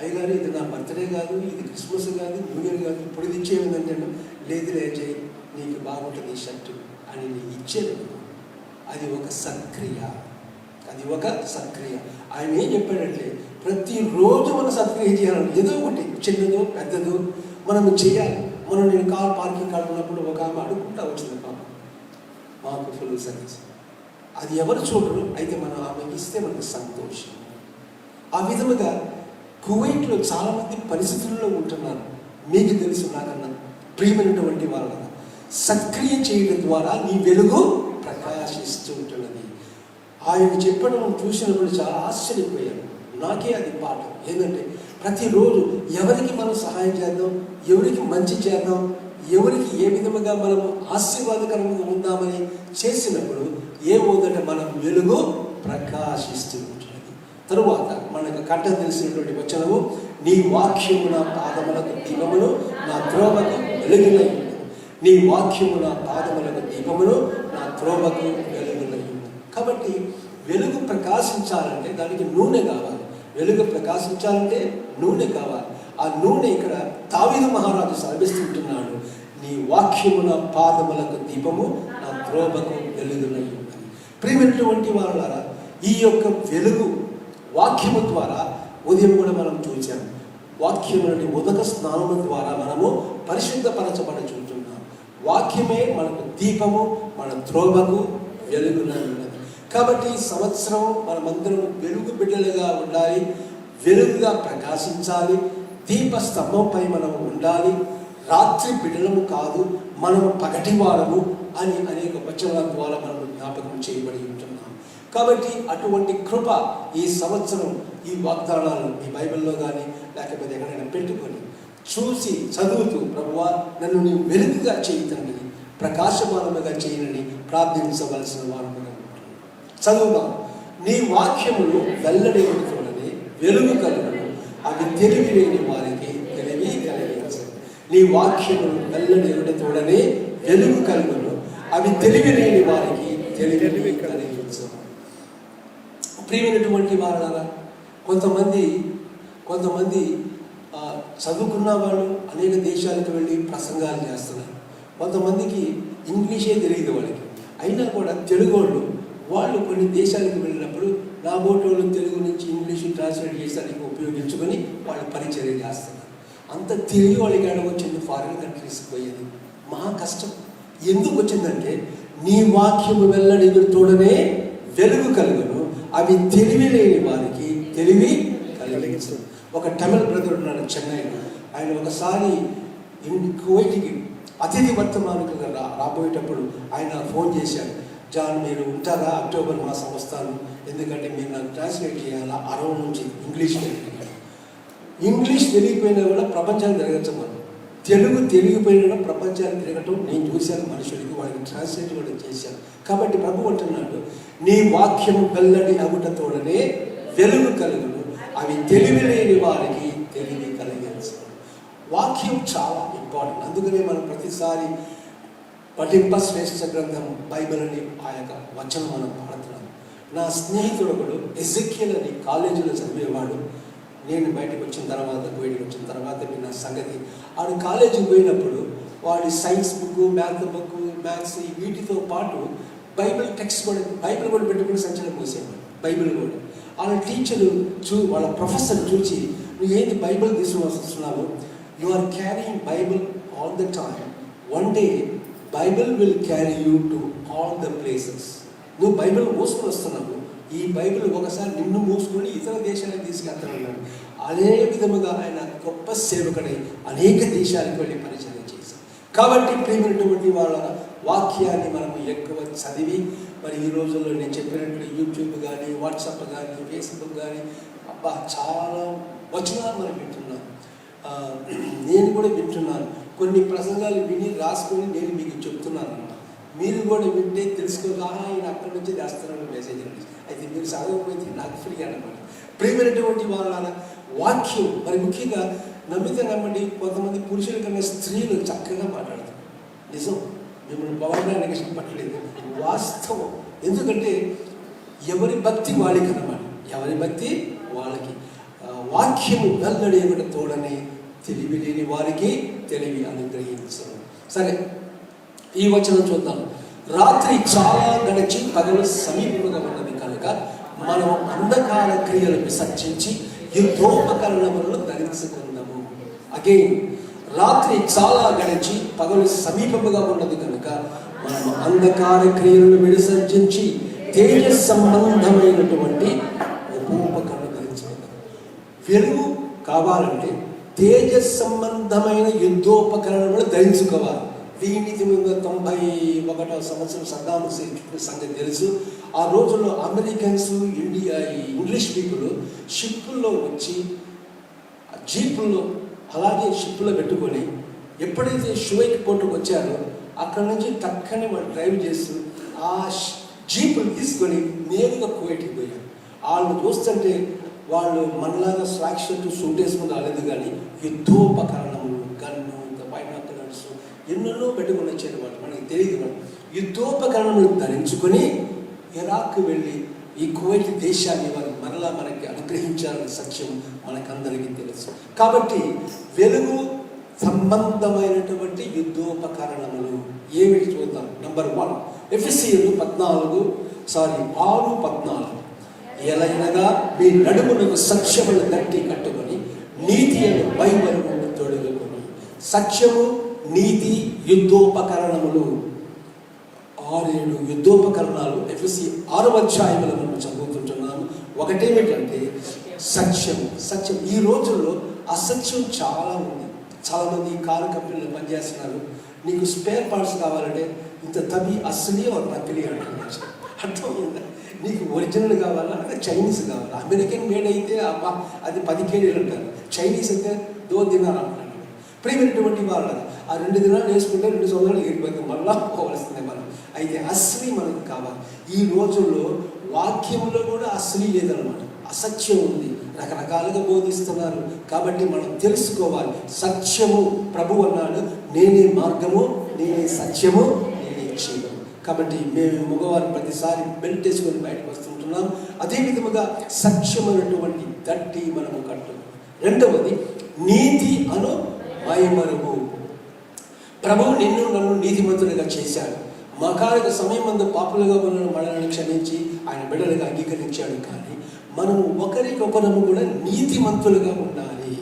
అయ్యగారు ఇది నా బర్త్డే కాదు, ఇది క్రిస్మస్ కాదు, న్యూ ఇయర్ కాదు, ఇప్పుడు ఇది ఇచ్చేయండి, లేదు అజయ్ నీకు బాగుంటుంది ఈ షర్టు అని నీకు ఇచ్చేదనుకో, అది ఒక సత్క్రియ. అది ఒక సత్క్రియ. ఆయన ఏం చెప్పాడంటే, ప్రతిరోజు మనం సత్క్రియ చేయాలంటే, ఏదో ఒకటి చిన్నదో పెద్దదో మనం చేయాలి. నేను కార్ పార్కింగ్ కాడుకున్నప్పుడు ఒక ఆమె అడుగుకుంటా వచ్చింది, పాప మాకు ఫుల్ సర్వీస్, అది ఎవరు చూడరు, అయితే మనం ఆమెకి ఇస్తే మనకు సంతోషం. ఆ విధముగా కువైట్లో చాలామంది పరిస్థితుల్లో ఉంటున్నారు. మీకు తెలుసు నాకన్నా ప్రియమైనటువంటి వాళ్ళ సత్క్రియ చేయడం ద్వారా నీ వెలుగు ప్రకాశిస్తూ ఉంటున్నది. ఆయన చెప్పడం చూసినప్పుడు చాలా ఆశ్చర్యపోయాను. నాకే అది పాఠం ఏంటంటే, ప్రతిరోజు ఎవరికి మనం సహాయం చేద్దాం, ఎవరికి మంచి చేద్దాం, ఎవరికి ఏ విధముగా మనము ఆశీర్వాదకరంగా ఉందామని చేసినప్పుడు ఏమవుతుందంటే మనం వెలుగు ప్రకాశిస్తూ ఉంటున్నది. తరువాత మనకు కంట తెలిసినటువంటి వచనము, నీ వాక్యము నా పాదములకు దీపమును, నా త్రోవకు వెలుగునై ఉన్నది. నీ వాక్యము నా పాదములకు దీపమును, నా త్రోవకు వెలుగునై ఉన్నది. కాబట్టి వెలుగు ప్రకాశించాలంటే దానికి నూనె కావాలి. వెలుగు ప్రకాశించాలంటే నూనె కావాలి. ఆ నూనె ఇక్కడ దావీదు మహారాజు సెలవిస్తుంటున్నాడు, నీ వాక్యము నా పాదములకు దీపము, నా త్రోవకు వెలుగునై ఉన్నది. ప్రియమైనటువంటి వాళ్ళారా, ఈ యొక్క వెలుగు వాక్యము ద్వారా ఉదయం కూడా మనం చూసాము. వాక్యము నుండి ఉదక స్నానము ద్వారా మనము పరిశుద్ధపరచబడుచుంటున్నాం. వాక్యమే మనకు దీపము, మన త్రోవకు వెలుగునై ఉన్నది. కాబట్టి ఈ సంవత్సరం మనమందరం వెలుగు బిడ్డలుగా ఉండాలి, వెలుగుగా ప్రకాశించాలి, దీప స్తంభంపై మనం ఉండాలి. రాత్రి బిడ్డలము కాదు, మనము పగటివారము అని అనేక వచనాల ద్వారా మనం జ్ఞాపకం చేయబడి ఉంటున్నాం. కాబట్టి అటువంటి కృప ఈ సంవత్సరం, ఈ వాగ్దానాలు మీ బైబిల్లో కానీ లేకపోతే ఎక్కడైనా పెట్టుకొని చూసి చదువుతూ, ప్రభువా నన్ను నీ వెలుగుగా చేయతండి, ప్రకాశమానముగా చేయనని ప్రార్థించవలసిన వారు చదువుదాం. నీ వాక్యములు వెల్లడి చూడని వెలుగు కలుగును, అవి తెలివి లేని వారికి తెలివి కలిగించు. నీ వాక్యములు వెల్లడి చూడని వెలుగు కలుగును, అవి తెలివి లేని వారికి తెలివి కలిగించు. ప్రియమైనటువంటి వారు, కొంతమంది చదువుకున్న వాళ్ళు అనేక దేశాలకు వెళ్ళి ప్రసంగాలు చేస్తున్నారు. కొంతమందికి ఇంగ్లీషే తెలియదు వాళ్ళకి, అయినా కూడా తెలుగు వాళ్ళు కొన్ని దేశాలకు వెళ్ళినప్పుడు నా బోటోళ్ళు తెలుగు నుంచి ఇంగ్లీష్ ట్రాన్స్లేట్ చేసేదానికి ఉపయోగించుకొని వాళ్ళు పరిచర్య చేస్తున్నారు. అంత తెలివి వాళ్ళకి వచ్చింది ఫారిన్ కంట్రీస్కి పోయేది మహా కష్టం. ఎందుకు వచ్చిందంటే, నీ వాక్యము వెల్లడి తోడనే వెలుగు కలుగును, అవి తెలివి లేని వారికి తెలివి కలిగించు. ఒక తమిళ బ్రదర్ ఉన్నాడు చెన్నైలో. ఆయన ఒకసారి కువైట్కి అతిథి వర్తమానికులుగా రాబోయేటప్పుడు ఆయన ఫోన్ చేశాడు, జాన్ మీరు ఉంటారా, అక్టోబర్ మాసం వస్తాను, ఎందుకంటే మీరు నాకు ట్రాన్స్లేట్ చేయాలా అరవై నుంచి ఇంగ్లీష్కి. ఇంగ్లీష్ తెలియకపోయినా కూడా ప్రపంచాన్ని తిరగచ్చు మనం, తెలుగు తెలియకపోయినా కూడా ప్రపంచాన్ని తిరగటం నేను చూశాను. మనుషులకి వాళ్ళకి ట్రాన్స్లేట్ కూడా చేశాను. కాబట్టి ప్రభు అంటున్నాడు, నీ వాక్యము వెల్లడి అగుటతోడనే వెలుగు కలుగును, అవి తెలివి లేని వారికి తెలివి కలిగించు. వాక్యం చాలా ఇంపార్టెంట్. అందుకనే మనం ప్రతిసారి పఠింప శ్రేష్ఠ గ్రంథం బైబిల్ అని ఆ యొక్క వచనం మనం పాడుతున్నాం. నా స్నేహితుడు ఒకడు ఎజెకియల్ అని కాలేజీలో చదివేవాడు. నేను బయటకు వచ్చిన తర్వాత నా సంగతి, ఆడు కాలేజీకి పోయినప్పుడు వాడి సైన్స్ బుక్, మ్యాథ్స్ వీటితో పాటు బైబిల్ టెక్స్ట్ కూడా, బైబిల్ కూడా పెట్టుకుని సంచలనం పోసేవాడు. బైబిల్ కూడా వాళ్ళ టీచరు వాళ్ళ ప్రొఫెసర్ చూసి, నువ్వు ఏంటి బైబిల్ తీసుకుని వస్తున్నావు, you are carrying Bible all the time, one day Bible will carry you to all the places. నువ్వు బైబిల్ మోసుకొని వస్తున్నావు, ఈ బైబిల్ ఒకసారి నిన్ను మోసుకొని ఇతర దేశాలకు తీసుకెళ్తానన్నాడు. అదే విధముగా ఆయన గొప్ప సేవకుడై అనేక దేశాలకు వెళ్ళి పరిచయం చేశారు. కాబట్టి ప్రియమైనటువంటి వాళ్ళ వాక్యాన్ని మనము ఎక్కువ చదివి, మరి ఈ రోజుల్లో నేను చెప్పినట్లు యూట్యూబ్ కానీ, వాట్సాప్ కానీ, ఫేస్బుక్ కానీ, అబ్బా చాలా వచనాలు మనం వింటున్నాం. నేను కూడా వింటున్నాను. కొన్ని ప్రసంగాలు విని రాసుకొని నేను మీకు చెప్తున్నాను. మీరు కూడా వింటే తెలుసుకోగా ఆయన అక్కడి నుంచి చేస్తున్నాను మెసేజ్ అండి. అయితే మీరు చదవకపోతే నాకు ఫ్రీ అనమాట. ప్రియమైనటువంటి వాళ్ళ వాక్యం, మరి ముఖ్యంగా నమ్మితే నమ్మండి, కొంతమంది పురుషుల కన్నా స్త్రీలు చక్కగా మాట్లాడతారు. నిజం, మిమ్మల్ని బాగుండడానికి ఇష్టపడలేదు, వాస్తవం. ఎందుకంటే ఎవరి భక్తి వాళ్ళకి అన్నమాట, ఎవరి భక్తి వాళ్ళకి. వాక్యము వెల్లడేమిట తోడని తెలివి లేని వారికి తెలివి అనుగ్రహించను. సరే, ఈ వచనం చూద్దాం. రాత్రి చాలా గడిచి పగలు సమీపంగా ఉన్నది కనుక మనం అంధకార క్రియలు విసర్జించి యుద్ధోపకరణములను ధరించుకుందాము. అగైన్, రాత్రి చాలా గడిచి పగలు సమీపముగా ఉన్నది కనుక మనం అంధకార క్రియలను విసర్జించి తేజ సంబంధమైనటువంటి ఉపోపకరణ ధరించుకుందాం. వెలుగు కావాలంటే తేజ సంబంధమైన యుద్ధోపకరణములు ధరించుకోవాలి. 1991 సంవత్సరం సద్దాం హుస్సేన్ సంగతి తెలుసు. ఆ రోజుల్లో అమెరికన్స్, ఇంగ్లీష్ పీపుల్ షిప్పుల్లో వచ్చి జీపుల్లో అలాగే షిప్పులో పెట్టుకొని ఎప్పుడైతే షువైక్ పోర్టుకు వచ్చారో అక్కడ నుంచి టక్కని వాళ్ళు డ్రైవ్ చేస్తూ ఆ జీపులు తీసుకొని నేరుగా కువైట్కి పోయారు. వాళ్ళని చూస్తుంటే వాళ్ళు మనలాగా స్లాక్ షర్టు సూట్ వేసుకుని రాలేదు, కానీ యుద్ధోపకరణములు, గన్ను, బైనాకులర్స్ ఎన్నెన్నో పెట్టుకుని వచ్చారు. వాళ్ళు మనకి తెలియదు. వాళ్ళు యుద్ధోపకరణములు ధరించుకొని ఇరాక్ వెళ్ళి ఈ కువైట్ దేశాన్ని వారు మరలా మనకి అనుగ్రహించాలనే సత్యం మనకందరికీ తెలుసు. కాబట్టి వెలుగు సంబంధమైనటువంటి యుద్ధోపకరణములు ఏమిటి చూద్దాం. నంబర్ 1, ఎఫెసీయులు 6:14 ఎలైనగా మీ నడుమునకు సత్యమును గట్టి కట్టుకొని నీతి అనే బైబిలును తొడుగుకొని. సత్యము, నీతి, యుద్ధోపకరణములు 6-7 యుద్ధోపకరణాలు ఎఫెసీ 6వ అధ్యాయంలో మనం చదువుతుంటున్నాము. ఒకటేమిటంటే సత్యము. సత్యం. ఈ రోజుల్లో అసత్యం చాలా ఉంది. చాలామంది కారు కంపెనీలో పనిచేస్తున్నారు. నీకు స్పేర్ పార్ట్స్ కావాలంటే ఇంత తవి అసలీ ఒక నకిలీ అంటున్నారు. అర్థం ఉందా? నీకు ఒరిజినల్ కావాలా అంటే చైనీస్ కావాలా. అమెరికన్ మేడ్ అయితే అది 10 కేజీలు అంటారు, చైనీస్ అయితే 2 దినాలు అంటారు. ప్రియమైనటువంటి వాళ్ళు ఆ 2 దినాలు వేసుకుంటే 2 సంవత్సరాలు ఎగిరిపోతుంది, మళ్ళా పోవలసిందే మనం. అయితే అసలీ మనకు కావాలి. ఈ రోజుల్లో వాక్యంలో కూడా అసలీ లేదనమాట, అసత్యం ఉంది. రకరకాలుగా బోధిస్తున్నారు. కాబట్టి మనం తెలుసుకోవాలి. సత్యము, ప్రభు అన్నాడు, నేనే మార్గము, నేనే సత్యము, నేనే జీవము. కాబట్టి మేము మగవారు ప్రతిసారి బెల్ట్ వేసుకొని బయటకు వస్తుంటున్నాం. అదే విధముగా సత్యమైనటువంటి దట్టి మనము కట్టు. రెండవది నీతి అను మైమరుగు. ప్రభువు నిన్ను నన్ను నీతిమంతులుగా చేశాడు. మకాలిక సమయం మందు పాపులుగా ఉన్న మనల్ని క్షమించి ఆయన బిడ్డలుగా అంగీకరించాడు. కానీ మనము ఒకరికొకరము కూడా నీతిమంతులుగా ఉండాలి.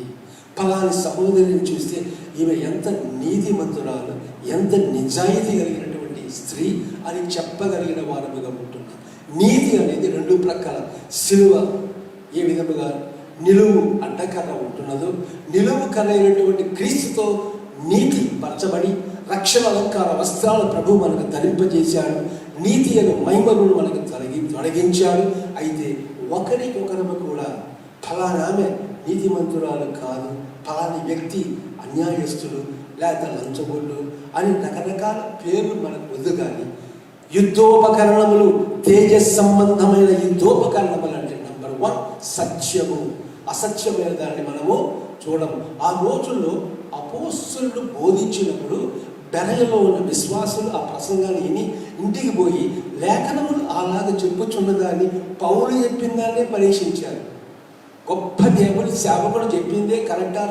ఫలాని సహోదరిని చూస్తే ఈమె ఎంత నీతిమంతురాలు, ఎంత నిజాయితీ కలిగినటువంటి స్త్రీ అని చెప్పగలిగిన వారముగా ఉంటున్నాం. నీతి అనేది 2 ప్రక్కల సిలువ ఏ విధముగా నిలువు అడ్డకర్ర ఉంటున్నదో, నిలువు కర్ర అయినటువంటి క్రీస్తుతో నీతి పరచబడి రక్షణ అలంకార వస్త్రాలు ప్రభు మనకు ధరింపజేశాడు. నీతి అనే మహిమను మనకు తొలగించాడు. అయితే ఒకరికొకరము కూడా ఫలానా ఆమె నీతిమంతురాలు కాదు, ఫలాని వ్యక్తి అన్యాయస్తుడు లేక లంచగొడ్డు అని రకరకాల పేర్లు మనకు వద్దు. కానీ యుద్ధోపకరణములు, తేజ సంబంధమైన యుద్ధోపకరణములు అంటే నంబర్ 1 సత్యము. అసత్యమైన దాన్ని మనము చూడము. ఆ రోజుల్లో అపోస్తలులు బోధించినప్పుడు బెరయలో ఉన్న విశ్వాసులు ఆ ప్రసంగాన్ని విని ఇంటికి పోయి లేఖనములు అలాగే చెప్పుచున్నదాన్ని పౌలు చెప్పిన దాన్నే పరీక్షించారు. గొప్ప దేవుని సేవకుడు చెప్పిందే కరెక్టా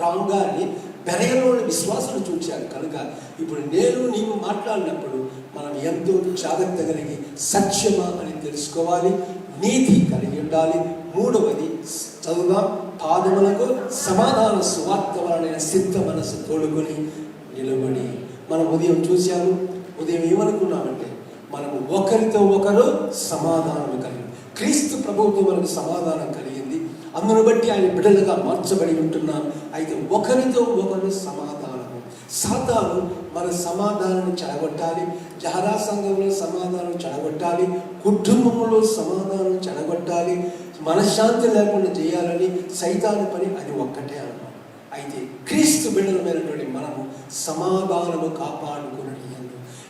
రాంగా అని బెరయలో ఉన్న విశ్వాసులు చూశారు. కనుక ఇప్పుడు నేను నీవు మాట్లాడినప్పుడు మనం ఎంతో జాగ్రత్త కలిగి సత్యమా అని తెలుసుకోవాలి, నీతి కలిగి ఉండాలి. మూడవది చదువుదాం. పాదములకు సమాధాన సువార్త వలన సిద్ధ మనసు తోడుకొని నిలబడి. మనం ఉదయం చూశాము. ఉదయం ఏమనుకున్నామంటే మనము ఒకరితో ఒకరు సమాధానం కలిగి, క్రీస్తు ప్రభువుతో మనకు సమాధానం కలిగింది. అందును బట్టి ఆయన బిడ్డలుగా మార్చబడి ఉంటున్నాం. అయితే ఒకరితో ఒకరు సమాధానము. సాతాను మన సమాధానాన్ని చెడగొట్టాలి, జహరా సంఘంలో సమాధానం చెడగొట్టాలి, కుటుంబంలో సమాధానం చెడగొట్టాలి, మనశ్శాంతి లేకుండా చేయాలని సైతాను పని అది ఒక్కటే అన్నమాట. అయితే క్రీస్తు బిడ్డలమైనటువంటి మనము సమాధానము కాపాడుకున్నది.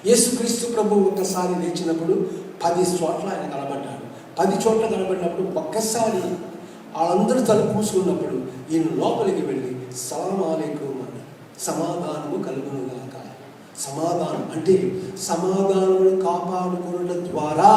యేసుక్రీస్తు ప్రభు ఒక్కసారి లేచినప్పుడు 10 చోట్ల ఆయన కనబడ్డాడు. 10 చోట్ల కనబడినప్పుడు ఒక్కసారి వాళ్ళందరూ తలుపు మూసుకున్నప్పుడు ఈయన లోపలికి వెళ్ళి సలాం అలైకుం అని, సమాధానము కలుగునుగాక. సమాధానం అంటే సమాధానమును కాపాడుకోవడం ద్వారా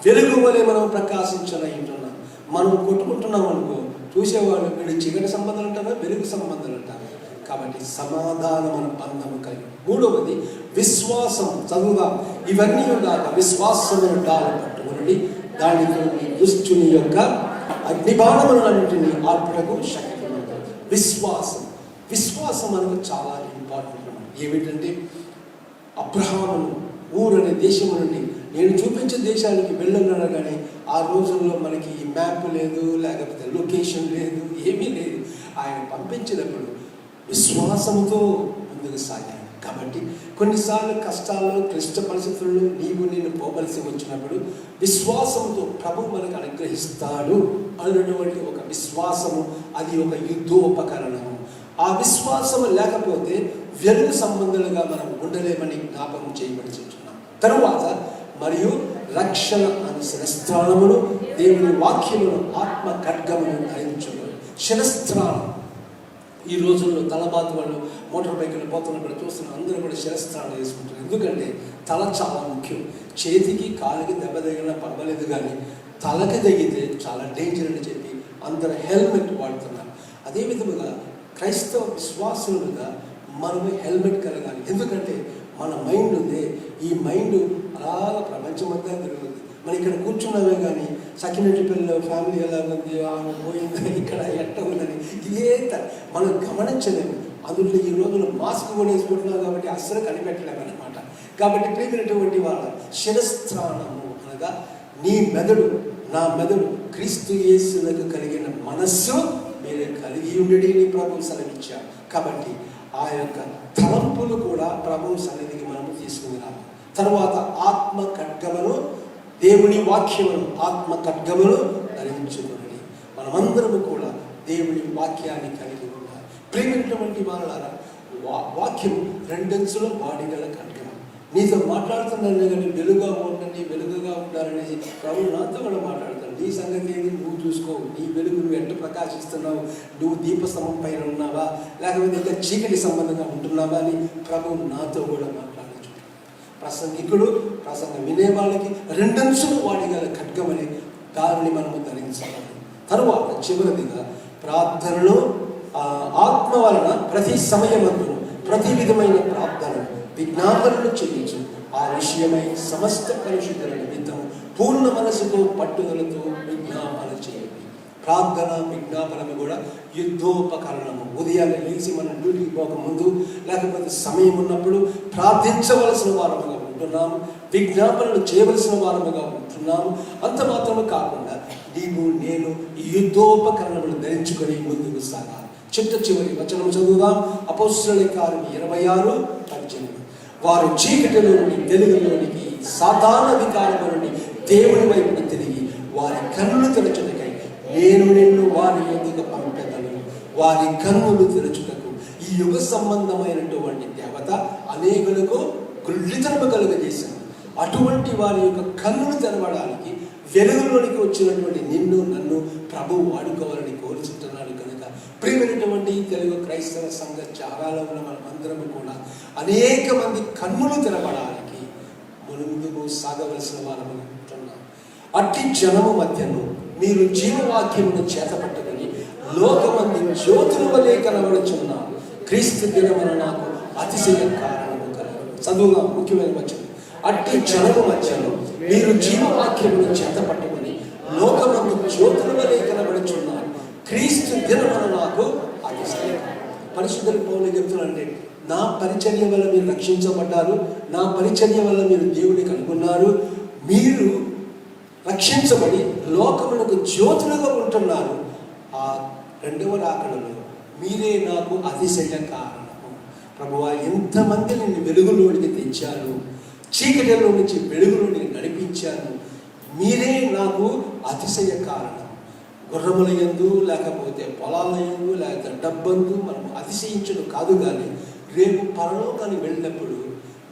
వెలుగు వలె మనం ప్రకాశించనయ్యుంటున్నాం. మనం కొట్టుకుంటున్నాం అనుకో, చూసేవాళ్ళు వీళ్ళు చీకటి సంబంధాలు అంటారా, వెలుగు సంబంధాలు అంటారా. కాబట్టి సమాధానం అనే బంధము కలిగి. మూడవది విశ్వాసం. చదువుగా ఇవన్నీ కాక విశ్వాసమును డాలు పట్టుకుని దానితో దుష్టుని యొక్క అగ్నిబాణములన్నింటినీ ఆర్పుటకు శక్తి ఉంది. విశ్వాసం అనేది చాలా ఇంపార్టెంట్. ఏమిటంటే అబ్రహామును ఊరనే దేశము నుండి నేను చూపించే దేశానికి వెళ్ళన్నాడు, కానీ ఆ రోజుల్లో మనకి ఈ మ్యాప్ లేదు, లేకపోతే లొకేషన్ లేదు, ఏమీ లేదు. ఆయన పంపించినప్పుడు విశ్వాసంతో ముందుకు సాగాను. కాబట్టి కొన్నిసార్లు కష్టాల్లో, క్లిష్ట పరిస్థితుల్లో నేను పోవలసి వచ్చినప్పుడు విశ్వాసంతో ప్రభు మనకు అనుగ్రహిస్తాడు అన్నటువంటి ఒక విశ్వాసము, అది ఒక యుద్ధోపకరణము. ఆ విశ్వాసం లేకపోతే వెలుగు సంబంధాలుగా మనం ఉండలేమని జ్ఞాపకం చేయబడుతున్నాం. తరువాత మరియు రక్షణ అనే శిరస్త్రాణమును, దేవుని వాక్యమును, ఆత్మ ఖడ్గమును ధరించును. శిరస్త్రాణం ఈ రోజుల్లో తలబాతు వాళ్ళు మోటార్ బైకులు పోతున్నప్పుడు చూస్తున్న అందరూ కూడా శిరస్త్రాణం వేసుకుంటారు. ఎందుకంటే తల చాలా ముఖ్యం. చేతికి కాలికి దెబ్బ తగిలినా పర్వాలేదు, కానీ తలకి తగిలితే చాలా డేంజర్ అని చెప్పి అందరూ హెల్మెట్ వాడుతున్నారు. అదే విధముగా క్రైస్తవ విశ్వాసులుగా మనము హెల్మెట్ కలగాలి. ఎందుకంటే మన మైండ్ ఉంది, ఈ మైండ్ అలాగా ప్రపంచమంతా తిరుగుతుంది. మనం ఇక్కడ కూర్చున్నామే కానీ సకినటి పిల్లలు ఫ్యామిలీ ఎలా ఉంది, ఆమె పోయిందని, ఇక్కడ ఎట్ట ఉందని ఇదే మనం గమనించలేము. అందులో ఈ రోజులు మాస్క్ కొనేసుకుంటున్నాం కాబట్టి అస్సలు కనిపెట్టలేము అన్నమాట. కాబట్టి ప్రియమైనటువంటి వాళ్ళ శిరస్త్రాణము అనగా నీ మెదడు, నా మెదడు క్రీస్తు యేసులకు కలిగిన మనస్సు మీరే కలిగి ఉండేది ప్రభువు సెలవిచ్చారు. కాబట్టి ఆ యొక్క తలంపులు కూడా ప్రభువు సన్నిధికి మనము తీసుకుని రావాలి. తర్వాత ఆత్మ ఖడ్గమును, దేవుని వాక్యమును, ఆత్మ ఖడ్గమును ధరించుకుని మనమందరము కూడా దేవుని వాక్యాన్ని కలిగి ఉండాలి. ప్రేమైనటువంటి వాళ్ళారా, వాక్యం రెండంచుల వాడిగల ఖడ్గం. నీతో మాట్లాడుతున్నాను కానీ వెలుగుగా ఉండండి, వెలుగుగా ఉండాలనేది ప్రభు నాతో కూడా మాట్లాడతాను. నీ సంగతి ఏది నువ్వు చూసుకో, నీ వెలుగు నువ్వు ఎట్లా ప్రకాశిస్తున్నావు, నువ్వు దీపస్తంభం పైన ఉన్నావా, లేకపోతే ఇంకా చీకటి సంబంధంగా ఉంటున్నావా అని ప్రభు నాతో కూడా మాట్లాడచ్చు. ప్రసంగికుడు ప్రసంగం వినే వాళ్ళకి రెండంచులు వాడిగల ఖడ్గమని దానిని మనము ధరించాలి. తరువాత చివరిదిగా ప్రార్థనలు, ఆత్మ వలన ప్రతి సమయమందును ప్రతి విధమైన ప్రార్థన విజ్ఞాపనలు చెల్లించు. ఆ విషయమై సమస్త పరిశుద్ధుల నిమిత్తం పూర్ణ మనసుతో పట్టుదలతో విజ్ఞాపన చేయండి. ప్రార్థన విజ్ఞాపనము కూడా యుద్ధోపకరణము. ఉదయాన్నే లేచి మనం డ్యూటీకి పోకముందు లేకపోతే సమయం ఉన్నప్పుడు ప్రార్థించవలసిన వారముగా ఉంటున్నాము, విజ్ఞాపనలు చేయవలసిన వారముగా ఉంటున్నాము. అంత మాత్రమే కాకుండా నేను ఈ యుద్ధోపకరణములు ధరించుకొని ముందుకు సాగాలి. చివరి వచనం చదువుదాం. అపోస్తలుల కార్యం 26:18. వారు చీకటిలో నుండి వెలుగులోనికి, సాతాన అధికారము నుండి దేవుని వైపుకు తిరిగి వారి కన్నులు తెరచుటకై నేను నిన్ను వారి యొద్దకు పంపెదను. వారి కన్నులు తెరచుటకు ఈ యుగ సంబంధమైనటువంటి దేవత అనేకులకు గుళ్ళితనము కలుగజేశాను. అటువంటి వారి యొక్క కన్నులు తెరవడానికి వెలుగులోనికి వచ్చినటువంటి నిన్ను నన్ను ప్రభువు వాడుకోవాలని కోరుచుంటున్నాడు. కనుక ప్రియమైనటువంటి తెలుగు క్రైస్తవ సంఘ చారాలో ఉన్న మనమందరము కూడా అనేక మంది కన్నులు తెరవడానికి ముందుకు సాగవలసిన వారము ఉంటున్నాం. అట్టి జనము మధ్యను మీరు జీవవాక్యమును చేతపట్టుకుని లోకమంది జ్యోతుల వలె కనబడుచున్నారు. క్రీస్తు దినమున నాకు అతిశయ కారణము కలదు. చదువుగా ముఖ్యమైన వచనం. అట్టి జనము మధ్యలో మీరు జీవవాక్యమును చేతపట్టుకుని లోకమందు జ్యోతుల వలె కనబడుచున్నారు. క్రీస్తు దినమున నాకు అతిశయ. పరిశుద్ధులు పౌలు చెప్తున్నారంటే, నా పరిచర్య వల్ల మీరు రక్షించబడ్డారు, నా పరిచర్య వల్ల మీరు దేవుని కనుగొన్నారు, మీరు రక్షించబడి లోకములకు జ్యోతులుగా ఉంటున్నారు. ఆ రెండవ రాకడలో మీరే నాకు అతిశయ కారణము. ప్రభువా, ఎంతమంది నిన్ను వెలుగులోనికి తెచ్చారు, చీకటిలో నుంచి వెలుగులోనికి నడిపించారు, మీరే నాకు అతిశయ కారణం. గుర్రముల యందు లేకపోతే పొలాల యందు లేకపోతే డబ్బందు మనం అతిశయించడం కాదు, కానీ రేపు పరలోకానికి వెళ్ళినప్పుడు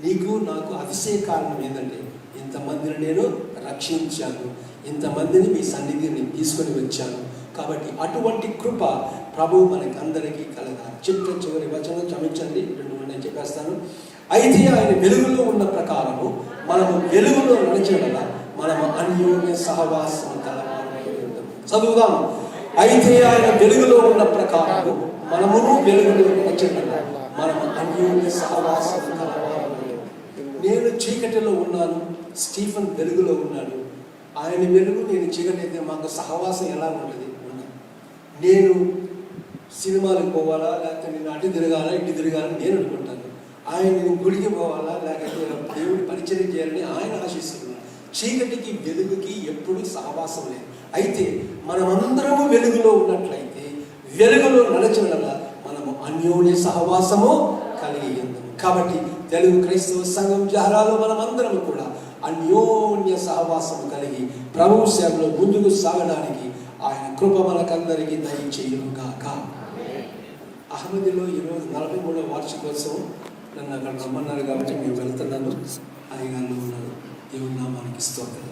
నీకు నాకు అతిశయ కారణం ఏంటంటే, ఇంతమందిని నేను రక్షించాను, ఇంతమందిని మీ సన్నిధిని తీసుకొని వచ్చాను. కాబట్టి అటువంటి కృప ప్రభు మనకి అందరికీ కలగాలి. చివరి వచనం క్షమించండి, 2 నేను చెప్పేస్తాను. అయితే ఆయన వెలుగులో ఉన్న ప్రకారము మనము వెలుగులో నడిచేలా మనము అన్యోన్య సహవాసం కలవాలమై ఉంటాము. చదువుదాం. అయితే ఆయన వెలుగులో ఉన్న ప్రకారము మనమును వెలుగులో నడిచేలా మనము అన్యోన్య సహవాసం కలవాలమై. నేను చీకటిలో ఉన్నాను, స్టీఫెన్ వెలుగులో ఉన్నాడు. ఆయన వెలుగు, నేను చీకటి అయితే మాకు సహవాసం ఎలా ఉంటుంది? నేను సినిమాలకు పోవాలా, లేకపోతే నేను అటు తిరగాలా ఇటు తిరగాలని నేను అనుకుంటాను. ఆయన నేను గుడికి పోవాలా, లేకపోతే దేవుడి పరిచయం చేయాలని ఆయన ఆశిస్తున్నాను. చీకటికి వెలుగుకి ఎప్పుడు సహవాసం లేదు. అయితే మనమందరము వెలుగులో ఉన్నట్లయితే వెలుగులో నడచిన వల్ల మనము అన్యోన్య సహవాసము కలిగి ఉన్నాము. కాబట్టి తెలుగు క్రైస్తవ సంఘం జహరాలో మనమందరము కూడా అన్యోన్య సహవాసము కలిగి ప్రభు సేవలో ముందుకు సాగడానికి ఆయన కృప మనకందరికీ దయచేయుగాక. అహ్మదీలో ఈరోజు 43వ వార్షికోత్సవం. నన్ను అక్కడ రమ్మన్నారు కాబట్టి నేను వెళ్తున్నాను. ఆయన ఉన్నారు. దేవుని నామానికి స్తోత్రం.